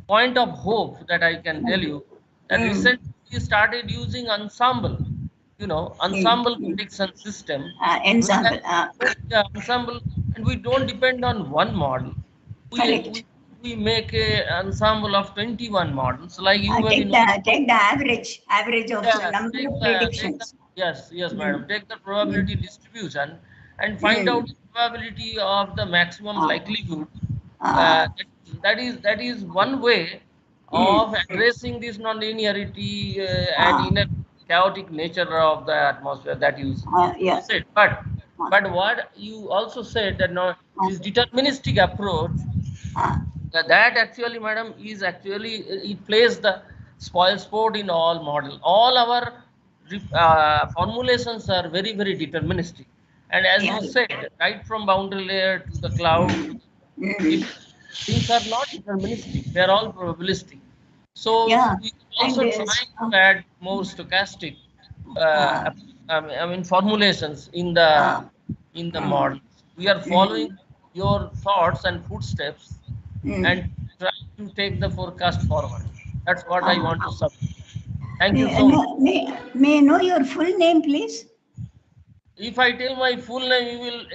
point of hope that I can tell you that recently we started using ensemble, ensemble prediction system. Ensemble. Ensemble, and we don't depend on one model. We make a ensemble of 21 models. Like you take the average of the number of predictions. Yes, madam. Take the probability distribution and find out the probability of the maximum likelihood. That is one way of addressing this non-linearity and inner chaotic nature of the atmosphere that you said. But what you also said that this deterministic approach, that actually, madam, is actually it plays the spoil sport in all model. All our formulations are very, very deterministic. And as you said, right from boundary layer to the cloud, things are not deterministic. They are all probabilistic. So we also trying to add more stochastic, formulations in the models. We are following your thoughts and footsteps and trying to take the forecast forward. That's what I want to submit. Thank you so much. May I know your full name, please? If I tell my full name, you will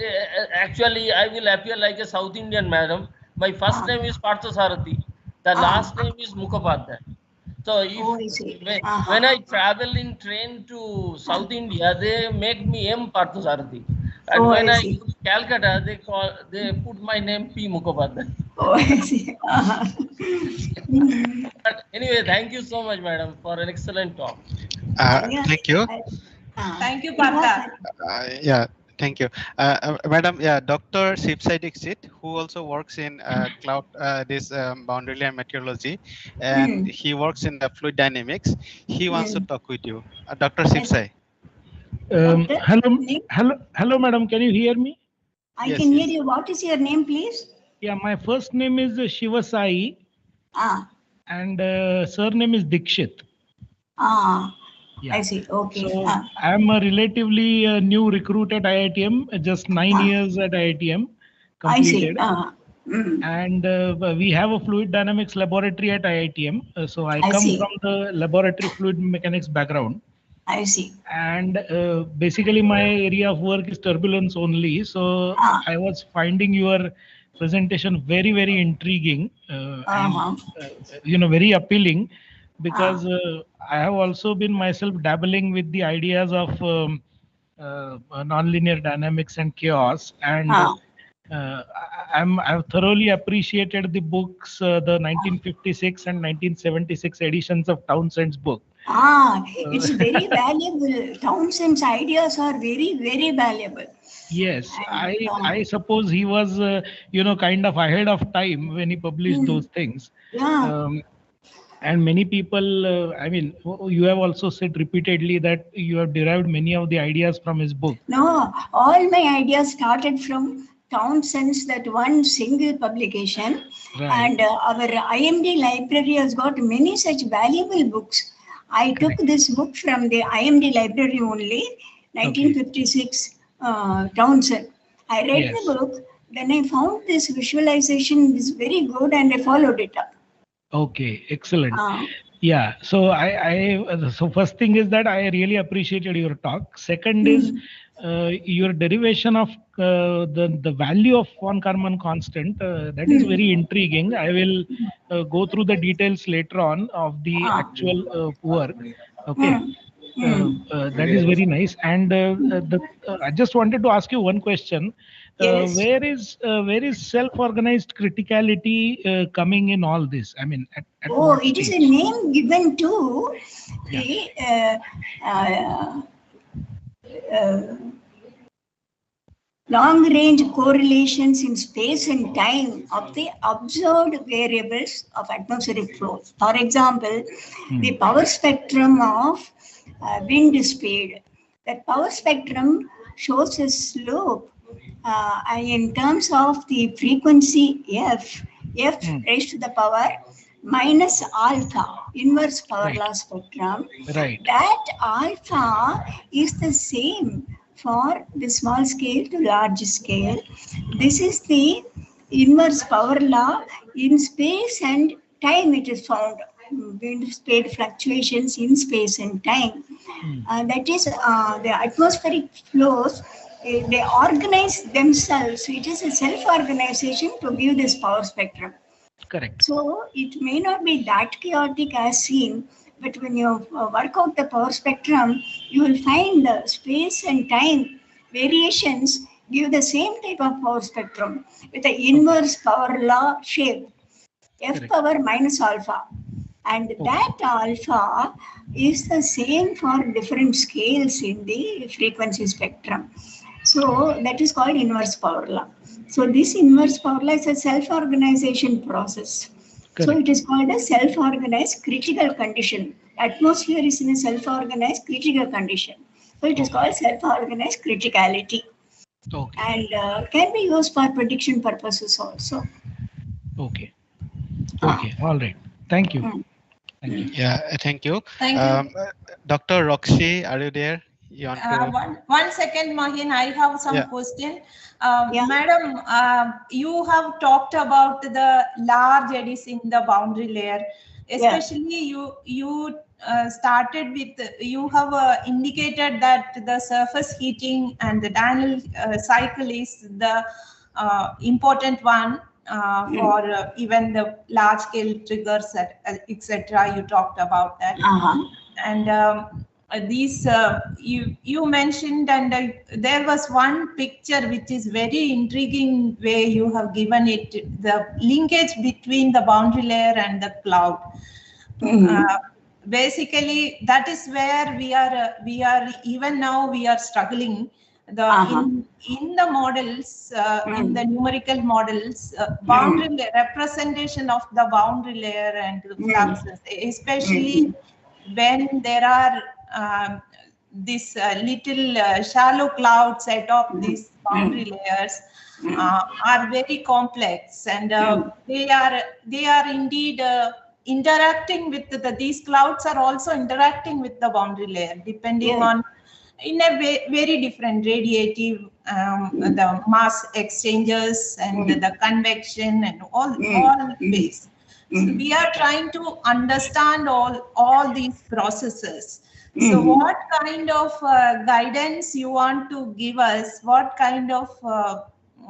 actually I will appear like a South Indian, madam. My first name is Parthasarathi. The last name is Mukhopadhyay. So when I travel in train to South India, they make me M Parthasarathi. And when I go to Calcutta, they put my name P Mukhopadhyay. Oh, I see. But anyway, thank you so much, madam, for an excellent talk. Thank you. Thank you, Partha. Thank you, madam. Yeah, Dr. Sipsai Dixit, who also works in cloud, this boundary layer meteorology, and he works in the fluid dynamics. He wants to talk with you, Dr. Sipsai. Hello, madam. Can you hear me? I can hear you. What is your name, please? Yeah, my first name is Shivasai. And surname is Dikshit. Yeah. I see. Okay. So I'm a relatively new recruit at IITM, just 9 years at IITM completed. I see. And we have a fluid dynamics laboratory at IITM. So I come from the laboratory fluid mechanics background. I see. And basically my area of work is turbulence only. So I was finding your presentation very, very intriguing and very appealing, because I have also been myself dabbling with the ideas of nonlinear dynamics and chaos, and I've thoroughly appreciated the books, the 1956 and 1976 editions of Townsend's book. It's very valuable. Townsend's ideas are very, very valuable. Yes, And, I suppose he was, kind of ahead of time when he published those things. And many people, you have also said repeatedly that you have derived many of the ideas from his book. No, all my ideas started from Townsend's that one single publication. Right. And our IMD library has got many such valuable books. I took this book from the IMD library only, 1956, Townsend. I read the book, then I found this visualization is very good and I followed it up. Okay, excellent. Yeah, so so first thing is that I really appreciated your talk. Second is your derivation of the value of von Karman constant. That is very intriguing. I will go through the details later on of the actual work. Okay. That is very nice. And I just wanted to ask you one question. Where is self-organized criticality coming in all this? I mean, at what it stage? is a name given to the long-range correlations in space and time of the observed variables of atmospheric flows. For example, the power spectrum of wind speed. That power spectrum shows a slope in terms of the frequency f raised to the power minus alpha, inverse power law spectrum. That alpha is the same for the small scale to large scale. This is the inverse power law in space and time. It is found wind speed fluctuations in space and time. That is the atmospheric flows. They organize themselves. So it is a self-organization to give this power spectrum. Correct. So it may not be that chaotic as seen, but when you work out the power spectrum, you will find the space and time variations give the same type of power spectrum with the inverse power law shape, f power minus alpha. And that alpha is the same for different scales in the frequency spectrum. So that is called inverse power law. So this inverse power law is a self-organization process. Correct. So it is called a self-organized critical condition. Atmosphere is in a self-organized critical condition. So it is called self-organized criticality. And can be used for prediction purposes also. Okay. Okay. All right. Thank you. Thank you. Yeah, thank you. Thank you. Dr. Roxy, are you there? You want to... one second, Mahin, I have some question. Madam, you have talked about the large eddies in the boundary layer. Especially you started with, you have indicated that the surface heating and the diurnal cycle is the important one for even the large scale triggers, etc. You talked about that. And these you mentioned, and there was one picture which is very intriguing way you have given it, the linkage between the boundary layer and the cloud. Basically that is where we are even now we are struggling. In the models, in the numerical models, boundary representation of the boundary layer and the fluxes, especially when there are this little shallow clouds atop these boundary layers are very complex, and they are indeed interacting with these clouds are also interacting with the boundary layer, depending on in a very different radiative, the mass exchanges and the convection and all ways. So we are trying to understand all these processes. So what kind of guidance you want to give us? What kind of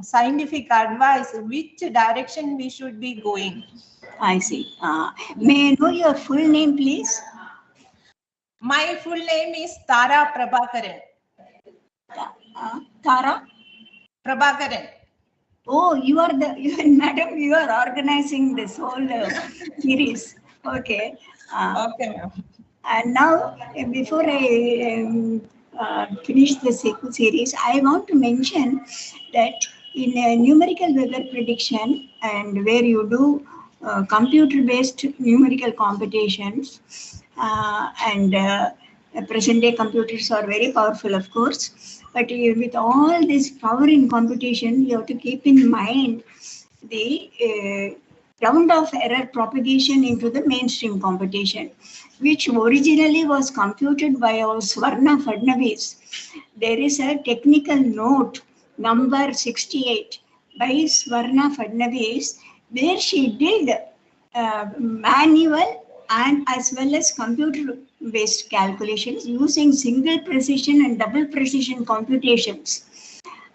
scientific advice? Which direction we should be going? I see. May I know your full name, please? My full name is Tara Prabhakaran. Tara Prabhakaran. Oh, madam, you are organizing this whole series. Okay. Okay, ma'am. And now, before I finish the series, I want to mention that in a numerical weather prediction and where you do computer-based numerical computations, and present-day computers are very powerful, of course. But with all this power in computation, you have to keep in mind the round of error propagation into the mainstream computation, which originally was computed by our Swarna Fadnavis. There is a technical note number 68 by Swarna Fadnavis where she did manual and as well as computer-based calculations using single precision and double precision computations.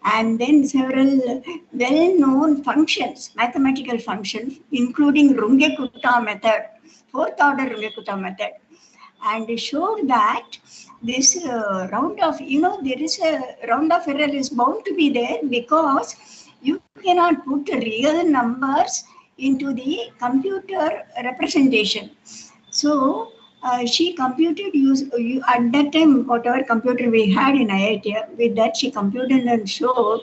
And then several well-known functions, mathematical functions, including Runge-Kutta method, fourth order Runge-Kutta method, and showed that this round of, there is a round of error is bound to be there because you cannot put real numbers into the computer representation. So she computed at that time, whatever computer we had in IIT, with that she computed and showed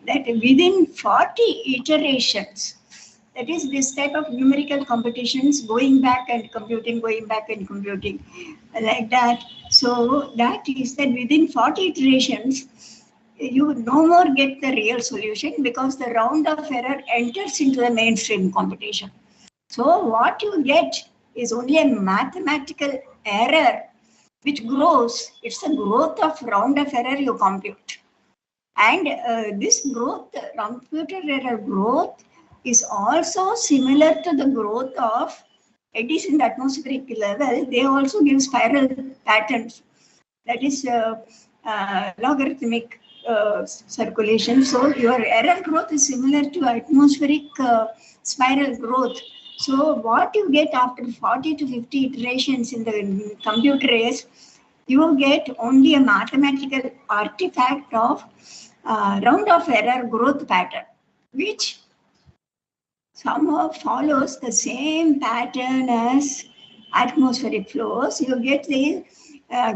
that within 40 iterations, that is this type of numerical computations going back and computing, like that. So that is that within 40 iterations, you no more get the real solution because the round of error enters into the mainstream computation. So what you get is only a mathematical error which grows. It's the growth of round of error you compute. And this growth, computer error growth, is also similar to the growth of eddies in the atmospheric level. They also give spiral patterns. That is logarithmic circulation. So your error growth is similar to atmospheric spiral growth. So what you get after 40 to 50 iterations in the computer is you get only a mathematical artifact of round of error growth pattern, which somehow follows the same pattern as atmospheric flows. You get the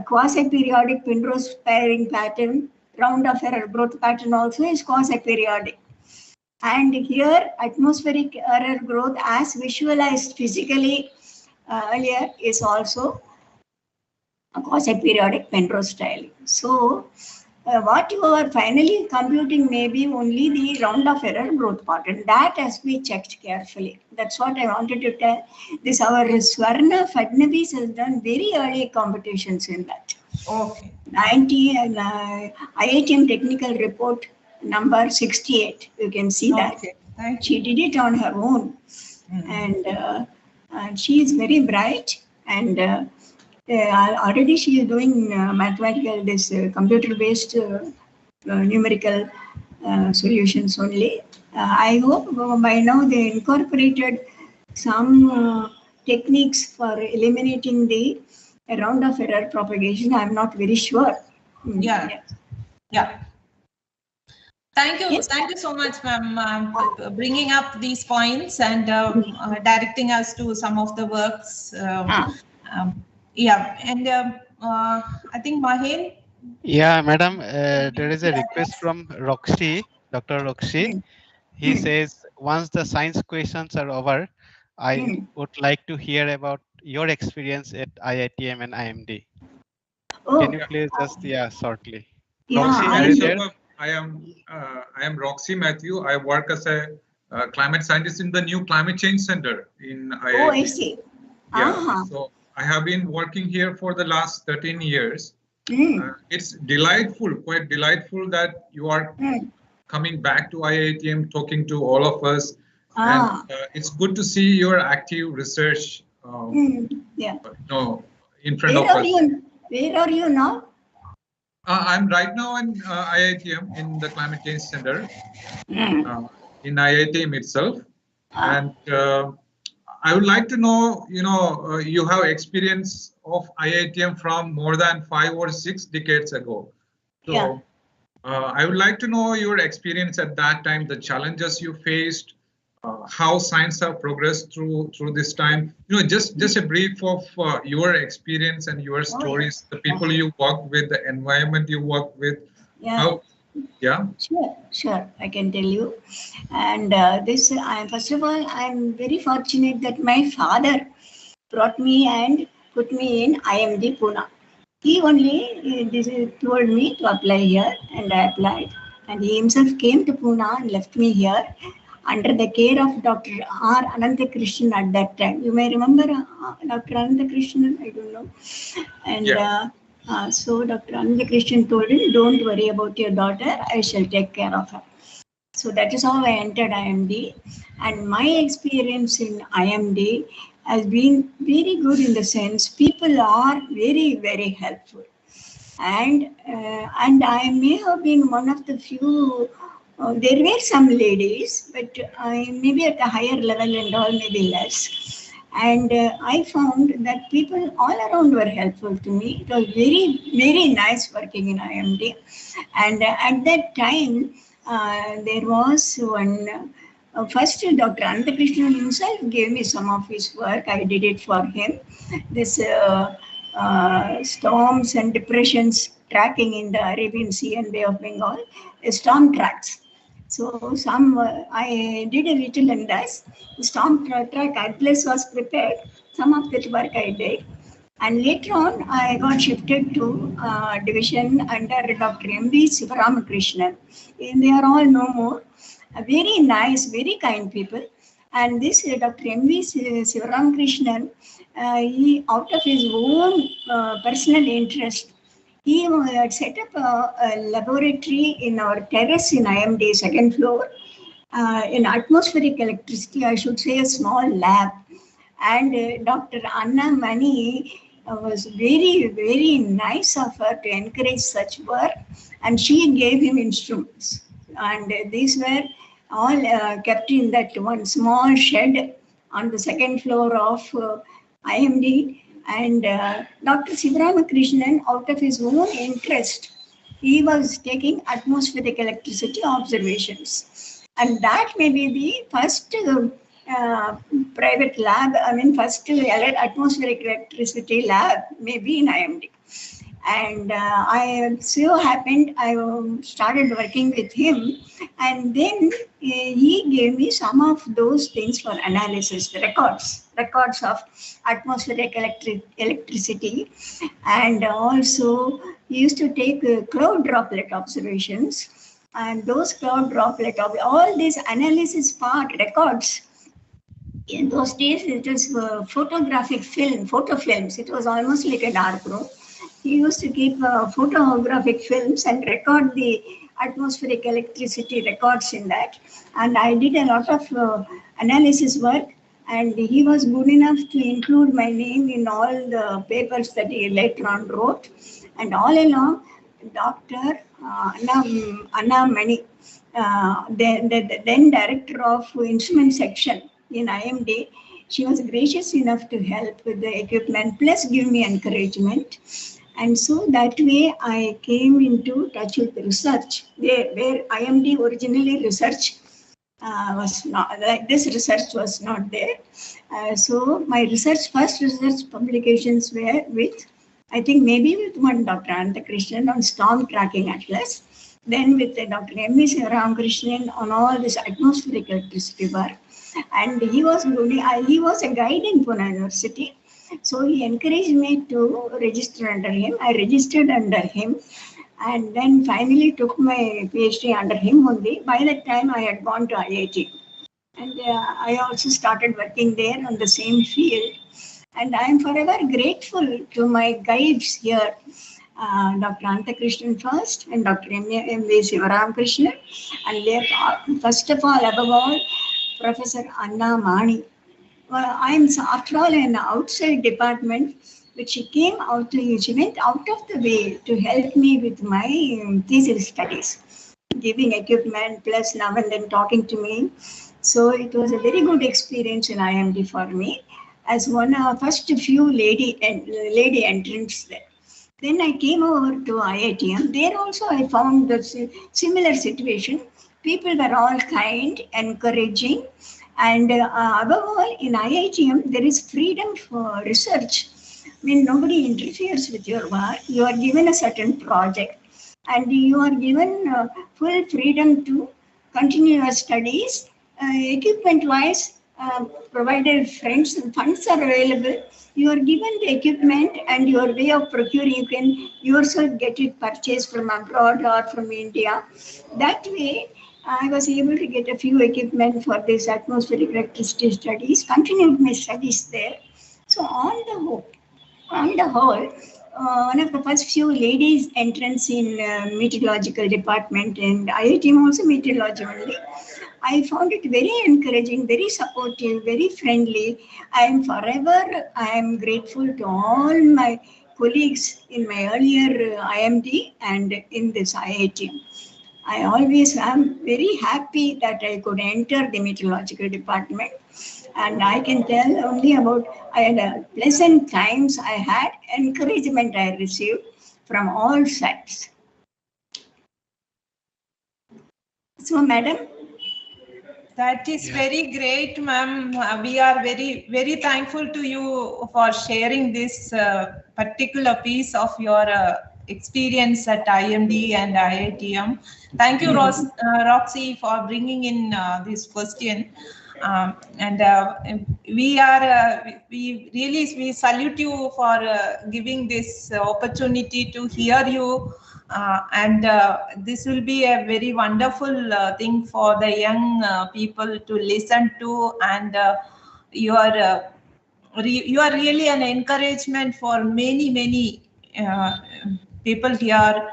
quasi-periodic Penrose pairing pattern. Round of error growth pattern also is quasi-periodic. And here atmospheric error growth as visualized physically earlier is also a quasi-periodic Penrose styling. So what you are finally computing may be only the round of error growth pattern. That has to be checked carefully. That's what I wanted to tell. This our Swarna Fadnavis has done very early computations in that. Okay. IITM technical report number 68. You can see that. She did it on her own. And she is very bright, and already she is doing mathematical, this computer-based numerical solutions only. I hope by now they incorporated some techniques for eliminating the round of error propagation. I'm not very sure. Yeah. Thank you. Yes. Thank you so much, ma'am, bringing up these points and directing us to some of the works. Yeah, and I think Mahen. Yeah, madam, there is a request from Roxy, Dr. Roxy. He says, once the science questions are over, I would like to hear about your experience at IITM and IMD. Can you please just, shortly. Roxy, are you there? I am Roxy Matthew. I work as a climate scientist in the new Climate Change Center in IIT. Oh, I see. Yeah, so I have been working here for the last 13 years. It's delightful, quite delightful that you are coming back to IITM, talking to all of us. And it's good to see your active research in front of us. Where are you now? I'm right now in IITM in the Climate Change Center in IITM itself. And I would like to know, you have experience of IITM from more than 5 or 6 decades ago. So I would like to know your experience at that time, the challenges you faced, how science have progressed through this time. Just a brief of your experience and your stories, the people you worked with, the environment you worked with. Yeah. Yeah. Sure. I can tell you. And first of all, I'm very fortunate that my father brought me and put me in IMD Pune. He only told me to apply here, and I applied. And he himself came to Pune and left me here under the care of Dr. R. Ananthakrishnan at that time. You may remember Dr. Ananthakrishnan, I don't know. And so Dr. Ananthakrishnan told him, don't worry about your daughter, I shall take care of her. So that is how I entered IMD. And my experience in IMD has been very good in the sense people are very, very helpful. And I may have been one of the few, there were some ladies, but maybe at a higher level and all, maybe less. And I found that people all around were helpful to me. It was very, very nice working in IMD. And at that time, there was one, first Dr. Ananthakrishnan himself gave me some of his work. I did it for him. This storms and depressions tracking in the Arabian Sea and Bay of Bengal, storm tracks. So I did a little in this. The storm track atlas was prepared. Some of that work I did. And later on, I got shifted to division under Dr. M.V. Sivaramakrishnan. And they are all no more. Very nice, very kind people. And this Dr. M.V. Sivaramakrishnan, he, out of his own personal interest, he had set up a laboratory in our terrace in IMD, second floor, in atmospheric electricity, I should say a small lab. And Dr. Anna Mani was very, very nice of her to encourage such work. And she gave him instruments. And these were all kept in that one small shed on the second floor of IMD. And Dr. Sivaramakrishnan, out of his own interest, he was taking atmospheric electricity observations. And that may be the first private lab, first atmospheric electricity lab, maybe in IMD. And I so happened, I started working with him, and then he gave me some of those things for analysis, records of atmospheric electricity. And also he used to take cloud droplet observations, and those cloud droplet, all these analysis part records. In those days, it was photographic film, photo films. It was almost like a dark room. He used to keep photographic films and record the atmospheric electricity records in that. And I did a lot of analysis work, and he was good enough to include my name in all the papers that he later on wrote. And all along, Dr. Anna Mani, the then director of instrument section in IMD, she was gracious enough to help with the equipment, plus give me encouragement. And so that way I came into touch with research, where IMD originally research was not, like this research was not there. So my first research publications were with, I think maybe with one Dr. Ananthakrishnan on storm tracking atlas, then with Dr. M.V. Sivaramakrishnan on all this atmospheric electricity work. And he was a guide in Pune University. So he encouraged me to register under him. I registered under him, and then finally took my PhD under him only. By that time, I had gone to IIT. And I also started working there on the same field. And I am forever grateful to my guides here, Dr. Ananthakrishnan first, and Dr. M.V. Sivaramakrishnan. And first of all, above all, Professor Anna Mani. Well, I'm after all an outside department, but she went out of the way to help me with my thesis studies, giving equipment plus now and then talking to me. So it was a very good experience in IMD for me as one of first few lady entrants there. Then I came over to IITM. There also I found the similar situation. People were all kind, encouraging, And above all, in IITM, there is freedom for research. I mean, nobody interferes with your work. You are given a certain project and you are given full freedom to continue your studies. Equipment-wise, provided funds are available, you are given the equipment and your way of procuring, you can yourself get it purchased from abroad or from India. That way, I was able to get a few equipment for this atmospheric electricity studies, continued my studies there. So on the whole, one of the first few ladies entrance in meteorological department and IITM also meteorology only. I found it very encouraging, very supportive, very friendly. I am grateful to all my colleagues in my earlier IMD and in this IITM. I always am very happy that I could enter the meteorological department. And I can tell only about, I had pleasant times I had, encouragement I received from all sides. So, madam. That is very great, ma'am. We are very, very thankful to you for sharing this particular piece of your experience at IMD and IITM. Thank you, Roxy, for bringing in this question. We salute you for giving this opportunity to hear you. This will be a very wonderful thing for the young people to listen to, and you are really an encouragement for many people here.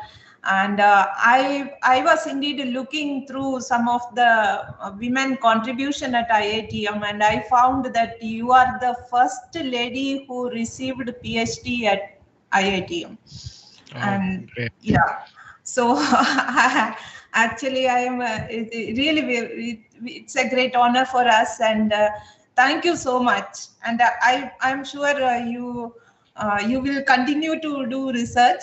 And I was indeed looking through some of the women contribution at IITM, and I found that you are the first lady who received PhD at IITM. Oh, And great. yeah, so actually I am it's a great honor for us, and thank you so much. And I'm sure you will continue to do research,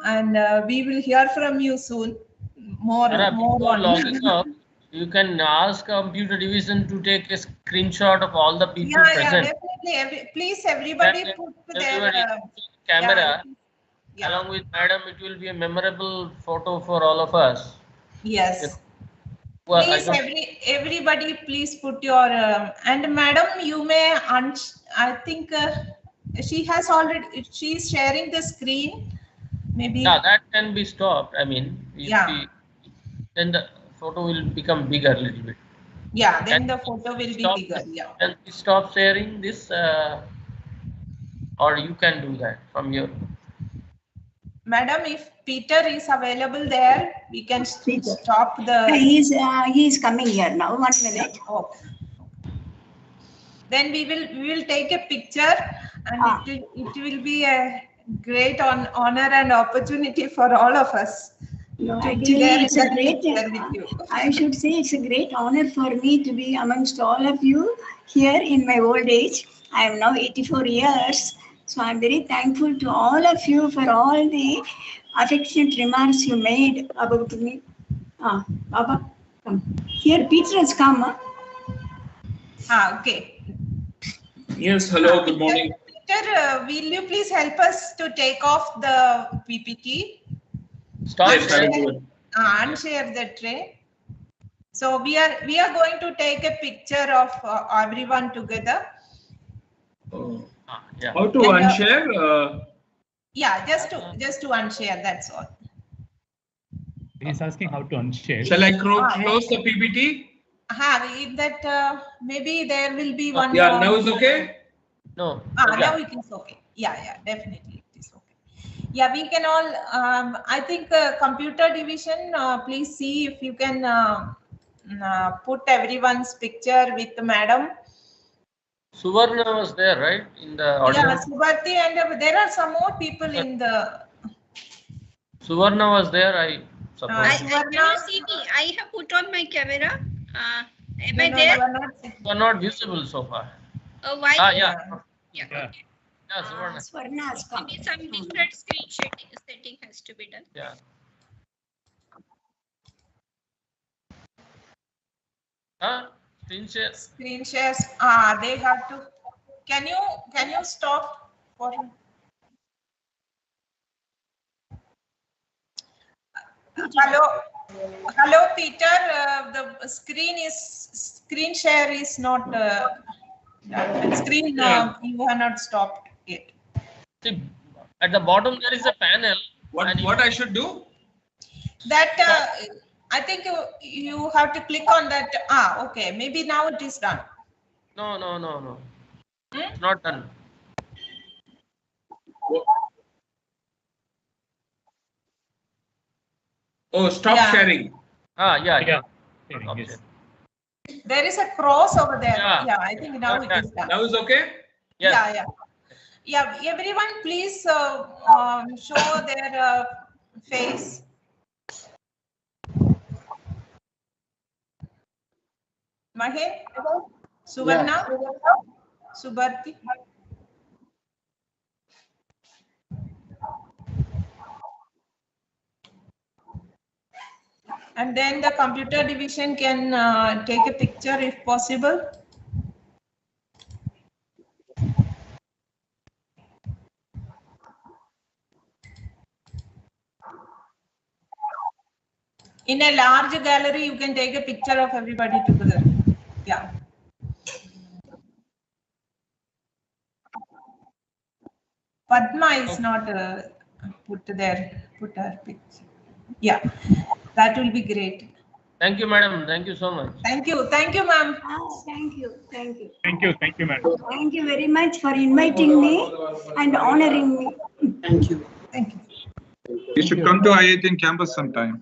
and we will hear from you soon. More Before on. logging off, you can ask computer division to take a screenshot of all the people present. Yeah, definitely. Please, everybody put their camera. Yeah. Along with madam, it will be a memorable photo for all of us. Yes. Well, please, everybody, please put your and madam, you may I think she has already. She's sharing the screen. Maybe. Yeah, that can be stopped. I mean, then the photo will become bigger a little bit. Yeah, then the photo will be bigger. Yeah. Can we stop sharing this, or you can do that from your. Madam, if Peter is available there, we can stop the. He is coming here now. 1 minute. Okay. Then we will take a picture, and it will be a great honor and opportunity for all of us. No, actually, it's a great. I should say it's a great honor for me to be amongst all of you here in my old age. I am now 84 years. So I'm very thankful to all of you for all the affectionate remarks you made about me. Baba, come. Here, Peter has come. Okay. Yes, hello, good morning. Peter, will you please help us to take off the PPT? Stop unshare the tray. So we are going to take a picture of everyone together. Yeah. How to unshare? Yeah, just to unshare. That's all. He's asking how to unshare. Shall I close the PPT? That maybe there will be one. Yeah, now it's okay. No. Now it is okay. Yeah, definitely it is okay. Yeah, we can all. I think computer division. Please see if you can put everyone's picture with the madam. Suvarna was there, right, in the audience? Yeah, Subharti, and there are some more people in the. Suvarna was there, I suppose. Can you see me? I have put on my camera. Am I there? You are not visible so far. Why? Yeah. Yeah. Suvarna has come. Maybe some different screen setting has to be done. Yeah. Screen share. Screen shares. They have to. Can you stop for? Hello, Peter. The screen share is not screen. You have not stopped it. See, at the bottom there is a panel. What I should do? That I think you have to click on that. Okay. Maybe now it is done. No. It's not done. Oh, stop sharing. Yeah. Yes. There is a cross over there. Yeah. I think now it is done. Now is okay? Yes. Yeah. Everyone, please show their face. Mahe, Suvarna, Subharti. And then the computer division can take a picture if possible. In a large gallery, you can take a picture of everybody together. Yeah. Padma is not put her picture. Yeah, that will be great. Thank you, madam. Thank you so much. Thank you, ma'am. Thank you, madam. Thank you, very much for inviting me and honoring me. Thank you. You should come to IIT campus sometime.